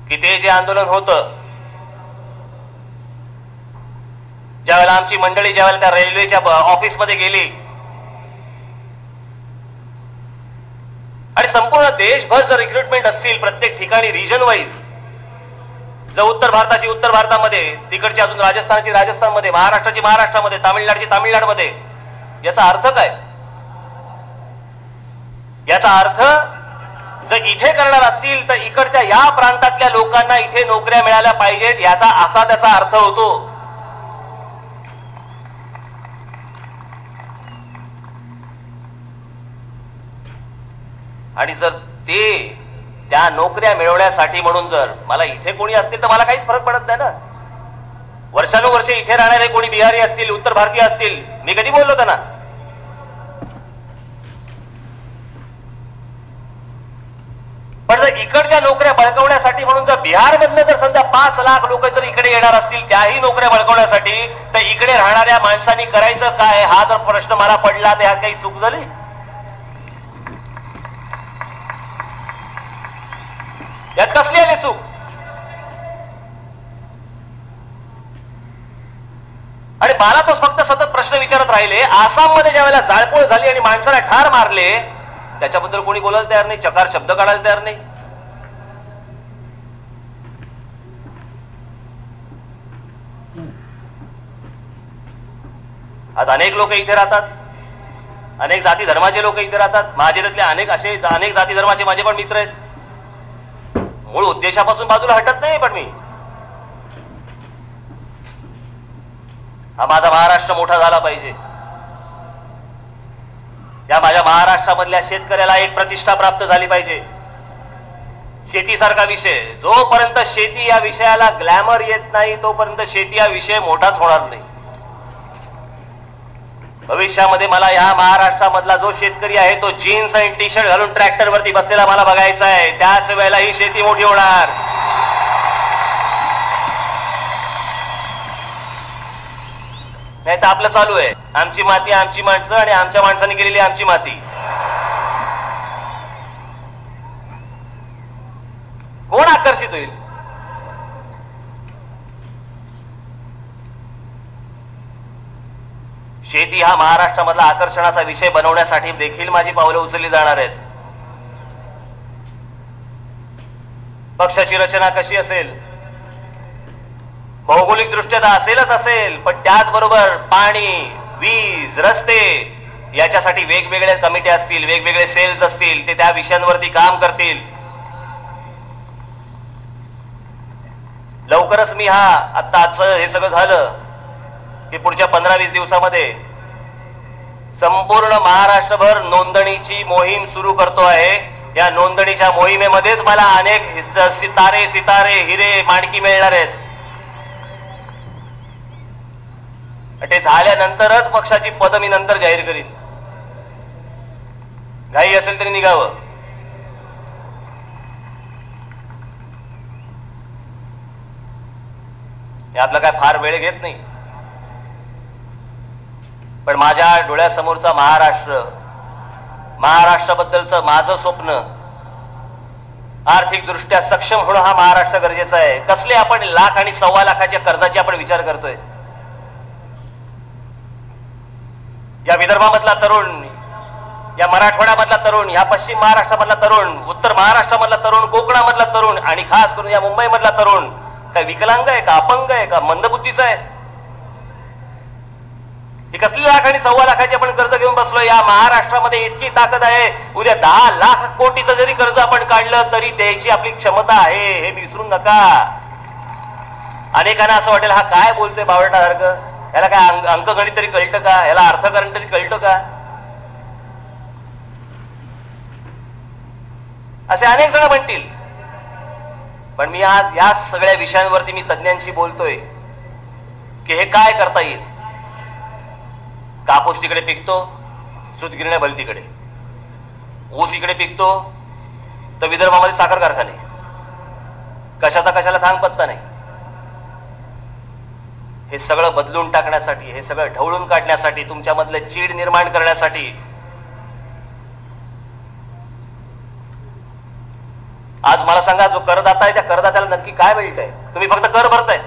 की ते जे आंदोलन होतं, ज्यावेळेला आमची मंडळी ज्यावेळेला त्या रेल्वेच्या ऑफिसमध्ये गेली आणि संपूर्ण देशभर जर रिक्रुटमेंट असतील प्रत्येक ठिकाणी रिजन वाईज, जर उत्तर भारताची उत्तर भारतामध्ये, तिकडची अजून राजस्थानची राजस्थानमध्ये, महाराष्ट्राची महाराष्ट्रामध्ये, तामिळनाडूची तामिळनाडूमध्ये, याचा अर्थ काय? याचा अर्थ जर इथे करणार असतील तर इकडच्या या प्रांतातल्या लोकांना इथे नोकऱ्या मिळाल्या पाहिजेत याचा असा त्याचा अर्थ होतो. आणि जर ते त्या नोकऱ्या मिळवण्यासाठी म्हणून जर मला इथे कोणी असतील तर मला काहीच फरक पडत नाही ना. वर्षानुवर्षे इथे राहणारे कोणी बिहारी असतील, उत्तर भारतीय असतील, मी कधी बोललो त्यांना? पण जर इकडच्या नोकऱ्या बळकवण्यासाठी म्हणून जर बिहारमधनं जर समजा 5 लाख लोक जर इकडे येणार असतील त्याही नोकऱ्या बळकवण्यासाठी, तर इकडे राहणाऱ्या माणसांनी करायचं काय हा जर प्रश्न मला पडला तर ह्यात काही चूक झाली? यात कसली आली चूक? आणि मला तो फक्त सतत प्रश्न विचारत राहिले. आसाममध्ये ज्या वेळेला जाळपोळ झाली आणि माणसाला ठार मारले त्याच्याबद्दल कोणी बोलायला तयार नाही, चकार शब्द काढायला तयार नाही. आज अनेक लोक इथे राहतात, अनेक जाती धर्माचे लोक इथे राहतात. माझे त्यातले अनेक जाती धर्माचे माझे पण मित्र आहेत. मूळ उद्देशापासून बाजूला हटत नाही. पण मी हा माझा महाराष्ट्र मोठा झाला पाहिजे, या माझ्या महाराष्ट्रामधल्या शेतकऱ्याला एक प्रतिष्ठा प्राप्त झाली पाहिजे. शेतीसारखा विषय, जोपर्यंत शेती या विषयाला ग्लॅमर येत नाही तोपर्यंत शेती हा विषय मोठाच होणार नाही. भविष्यामध्ये मला या महाराष्ट्रामधला जो शेतकरी आहे तो जीन्स आणि टी शर्ट घालून ट्रॅक्टर वरती बसलेला मला बघायचा आहे. त्याच वेळेला ही शेती मोठी होणार. नाही तर आपलं चालू आहे आमची माती आमची माणसं आणि आमच्या माणसांनी केलेली आमची माती. कोण आकर्षित होईल? शेती हा महाराष्ट्रामधला आकर्षणाचा विषय बनवण्यासाठी देखील माझी पावले उचलली जाणार आहेत. पक्षाची रचना कशी असेल, भौगोलिक दृष्ट्या तर असेलच असेल, पण त्याचबरोबर पाणी, वीज, रस्ते याच्यासाठी वेगवेगळ्या कमिटी असतील, वेगवेगळे सेल्स असतील, ते त्या विषयांवरती काम करतील. लवकरच मी आजचं हे सगळं झालं की पुढच्या 15-20 दिवसामध्ये संपूर्ण महाराष्ट्रभर नोंदणीची मोहीम सुरू करतो आहे. या नोंदणीच्या मोहिमेमध्येच मला अनेक सितारे, हिरे, माणकी मिळणार आहेत. ते झाल्यानंतरच पक्षाची पद मी नंतर जाहीर करीन. घाई असेल तरी निघावं. हे आपलं काय फार वेळ घेत नाही, पण माझ्या डोळ्यासमोरचा महाराष्ट्राबद्दलचं माझं स्वप्न, आर्थिक दृष्ट्या सक्षम होणं हा महाराष्ट्र गरजेचा आहे. कसले आपण लाख आणि 1.25 लाखाच्या कर्जाची आपण विचार करतोय. या विदर्भामधला तरुण, या मराठवाड्यामधला तरुण, या पश्चिम महाराष्ट्रामधला तरुण, उत्तर महाराष्ट्रामधला तरुण, कोकणामधला तरुण आणि खास करून या मुंबईमधला तरुण काय विकलांग आहे का, अपंग आहे का, मंदबुद्धीचा आहे? ही कसली लाख आणि 1.25 लाखाची आपण कर्ज घेऊन बसलो? या महाराष्ट्रामध्ये इतकी ताकद आहे, उद्या 10 लाख कोटीचं जरी कर्ज आपण काढलं तरी द्यायची आपली क्षमता आहे, हे विसरू नका. अनेकांना असं वाटेल हा काय बोलतोय बावळटासारखं, याला काय अंकगणित तरी कळतं का, याला अर्थकारण तरी कळतं का? असे अनेक जण म्हणतील. पण मी आज या सगळ्या विषयांवरती मी तज्ञांशी बोलतोय की हे काय करता येईल. कापूस तिकडे पिकतो, सूतगिरण्या भलतीकडे, ऊस इकडे पिकतो, तर विदर्भामध्ये साखर कारखाने, कशाला थांग पत्ता नाही. हे सगळं बदलून टाकण्यासाठी, हे सगळं ढवळून काढण्यासाठी, तुमच्यामधले चीड निर्माण करण्यासाठी आज मला सांगा, जो करदाता आहे त्या करदात्याला नक्की काय मिळतंय? तुम्ही फक्त कर भरताय,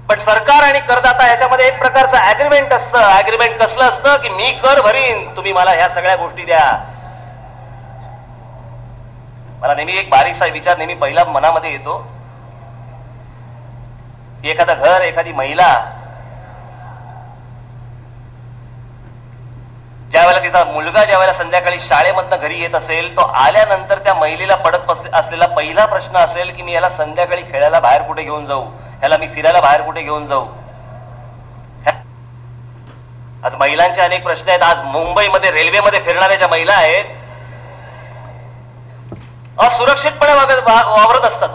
पण सरकार आणि करदाता याच्यामध्ये एक प्रकारचं अग्रीमेंट असतं. अग्रीमेंट कसलं असतं की मी कर भरीन, तुम्ही मला ह्या सगळ्या गोष्टी द्या. मला नेहमी एक बारीकसा विचार नेहमी पहिला मनामध्ये येतो की एखादं घर, एखादी महिला ज्यावेळेला तिचा मुलगा ज्यावेळेला संध्याकाळी शाळेमधनं घरी येत असेल, तो आल्यानंतर त्या महिलेला पडत असलेला पहिला प्रश्न असेल की मी याला संध्याकाळी खेळायला बाहेर कुठे घेऊन जाऊ, ह्याला मी फिरायला बाहेर कुठे घेऊन जाऊ. आज महिलांचे अनेक प्रश्न आहेत. आज मुंबईमध्ये रेल्वेमध्ये फिरणाऱ्या ज्या महिला आहेत, असुरक्षितपणे वावरत असतात.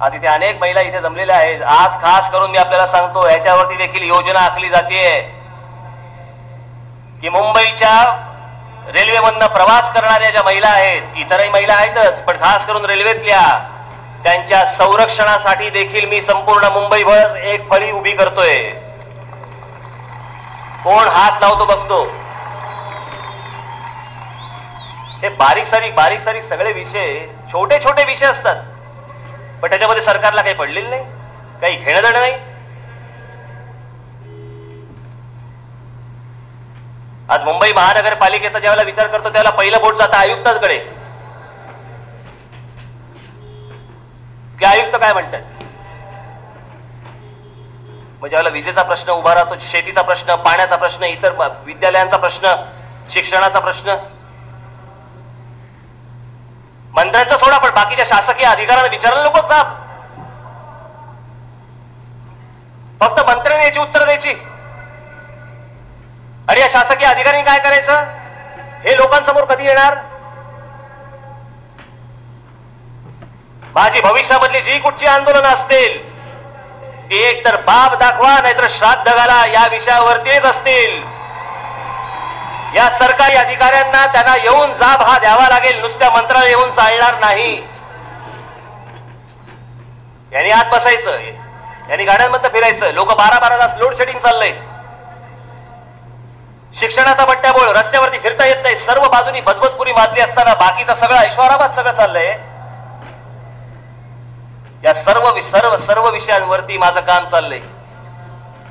आज इथे अनेक महिला इथे जमलेल्या आहेत. आज खास करून मी आपल्याला सांगतो, याच्यावरती देखील योजना आखली जाते की मुंबईच्या रेल्वेमधनं प्रवास करणाऱ्या ज्या महिला आहेत, इतरही महिला आहेतच, पण खास करून रेल्वेतल्या, त्यांच्या संरक्षणासाठी देखील मी संपूर्ण मुंबईभर एक फळी उभी करतोय. कोण हात लावतो बघतो. हे बारीक सारीक सगळे विषय, छोटे छोटे विषय असतात, पण त्याच्यामध्ये सरकारला काही पडलेलं नाही, काही घेणं देणं नाही. आज मुंबई महानगरपालिकेचा ज्यावेळेला विचार करतो त्यावेळेला पहिलं बोट जातं आयुक्तांकडे की आयुक्त काय म्हणतात. मग ज्यावेळेला विजेचा प्रश्न उभा राहतो, शेतीचा प्रश्न, पाण्याचा प्रश्न, इतर विद्यालयांचा प्रश्न, शिक्षणाचा प्रश्न, मंत्र्यांचा सोडा, पण बाकीच्या शासकीय अधिकाऱ्यांना विचारायला नको साहेब. फक्त मंत्र्यांनी याची उत्तर द्यायची आणि या शासकीय अधिकाऱ्यांनी काय करायचं हे लोकांसमोर कधी येणार. माझी भविष्यामधली जी कुठची आंदोलनं असतील ती एक तर बाब दाखवा नाहीतर श्राद्ध घाला या विषयावरतीच असतील. या सरकारी अधिकाऱ्यांना त्यांना येऊन जाब हा द्यावा लागेल, नुसत्या मंत्रालय येऊन चालणार नाही. यांनी आत बसायचं, यांनी गाड्यांमध्ये फिरायचं. लोक 12-12 तास लोड शेडिंग चाललंय. शिक्षणाचा बट्ट्याबोळ, रस्त्यावरती फिरता येत नाही, सर्व बाजूनी भजबजपुरी माजली असताना बाकीचा सगळं ऐशोराबाद सगळं चाललंय. या सर्व विषयांवरती माझं काम चाललंय.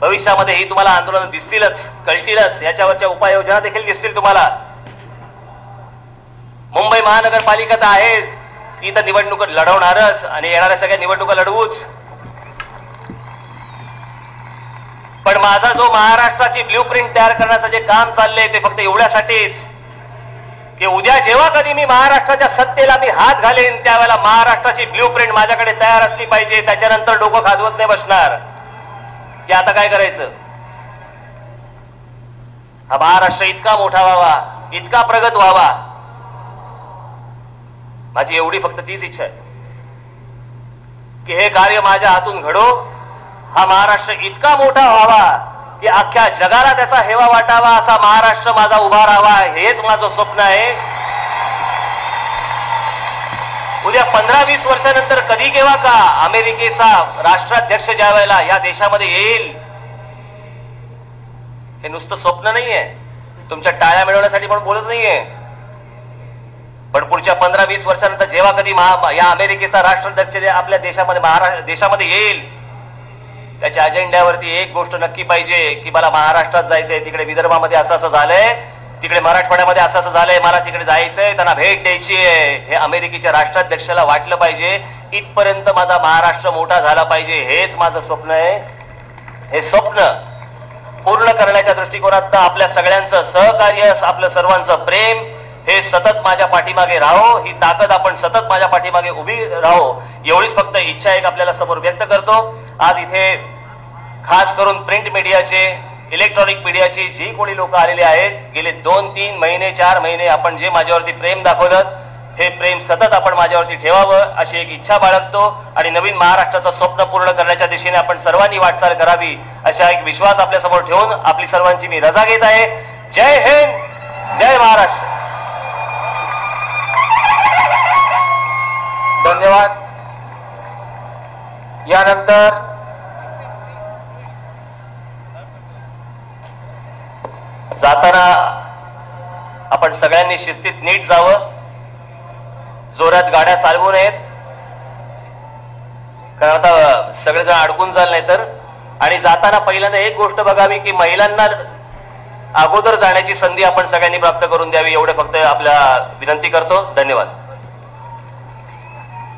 भविष्यामध्ये ही तुम्हाला आंदोलन दिसतीलच, कळतीलच, याच्यावरच्या उपाययोजना देखील दिसतील तुम्हाला. मुंबई महानगरपालिका तर आहे, ती तर निवडणूक लढवणारच आणि येणाऱ्या सगळ्या निवडणुका लढवूच. पण माझा जो महाराष्ट्राची ब्ल्यूप्रिंट तयार करण्याचं जे काम चाललंय ते फक्त एवढ्यासाठीच की उद्या जेव्हा कधी मी महाराष्ट्राच्या सत्तेला मी हात घालेन त्यावेळेला महाराष्ट्राची ब्ल्यूप्रिंट माझ्याकडे तयार असली पाहिजे. त्याच्यानंतर डोकं खाजवत नाही बसणार की आता काय करायचं. हा महाराष्ट्र इतका मोठा व्हावा, इतका प्रगत व्हावा, माझी एवढी फक्त तीच इच्छा आहे की हे कार्य माझ्या हातून घडो. हा महाराष्ट्र इतका मोठा व्हावा की अख्ख्या जगाला त्याचा हेवा वाटावा, असा महाराष्ट्र माझा उभा राहावा, हेच माझं स्वप्न आहे. उद्या 15-20 वर्षानंतर कधी केव्हा का अमेरिकेचा राष्ट्राध्यक्ष ज्या वेळेला या देशामध्ये येईल, हे नुसतं स्वप्न नाहीये, तुमच्या टाळ्या मिळवण्यासाठी पण बोलत नाहीये. पण पुढच्या 15-20 वर्षानंतर जेव्हा कधी या अमेरिकेचा राष्ट्राध्यक्ष आपल्या देशामध्ये येईल, त्याच्या अजेंड्यावरती एक गोष्ट नक्की पाहिजे की मला महाराष्ट्रात जायचंय, तिकडे विदर्भामध्ये असं असं झालंय, तिकडे मराठवाड्यामध्ये असं असं झालंय, मला तिकडे जायचंय, त्यांना भेट द्यायची आहे, हे अमेरिकेच्या राष्ट्राध्यक्षाला वाटलं पाहिजे. इथपर्यंत माझा महाराष्ट्र मोठा झाला पाहिजे, हेच माझं स्वप्न आहे. हे स्वप्न पूर्ण करण्याच्या दृष्टिकोनात आपल्या सगळ्यांचं सहकार्य, आपलं सर्वांचं प्रेम हे सतत माझ्या पाठीमागे राहो, ही ताकद आपण सतत माझ्या पाठीमागे उभी राहो, एवढीच फक्त इच्छा एक आपल्याला समोर व्यक्त करतो. आज इथे खास करून प्रिंट मीडियाचे, इलेक्ट्रॉनिक मीडियाची जी कोणी लोक आलेले आहेत, गेले 2-3 महिने 4 महिने आपण जे माझ्यावरती प्रेम दाखवलं, हे प्रेम सतत आपण माझ्यावरती ठेवावं अशी एक इच्छा बाळगतो आणि नवीन महाराष्ट्राचं स्वप्न पूर्ण करण्याच्या दिशेने आपण सर्वांनी वाटचाल करावी अशा एक विश्वास आपल्या समोर ठेवून आपली सर्वांची मी रजा घेत आहे. जय हिंद, जय महाराष्ट्र. धन्यवाद. यानंतर जाताना आपण सगळ्यांनी शिस्तीत नीट जावं, जोरात गाड्या चालवू नयेत, कारण आता सगळेजण अडकून जाल नाही तर. आणि जाताना पहिल्यांदा एक गोष्ट बघावी की महिलांना अगोदर जाण्याची संधी आपण सगळ्यांनी प्राप्त करून द्यावी, एवढे फक्त आपल्या विनंती करतो. धन्यवाद.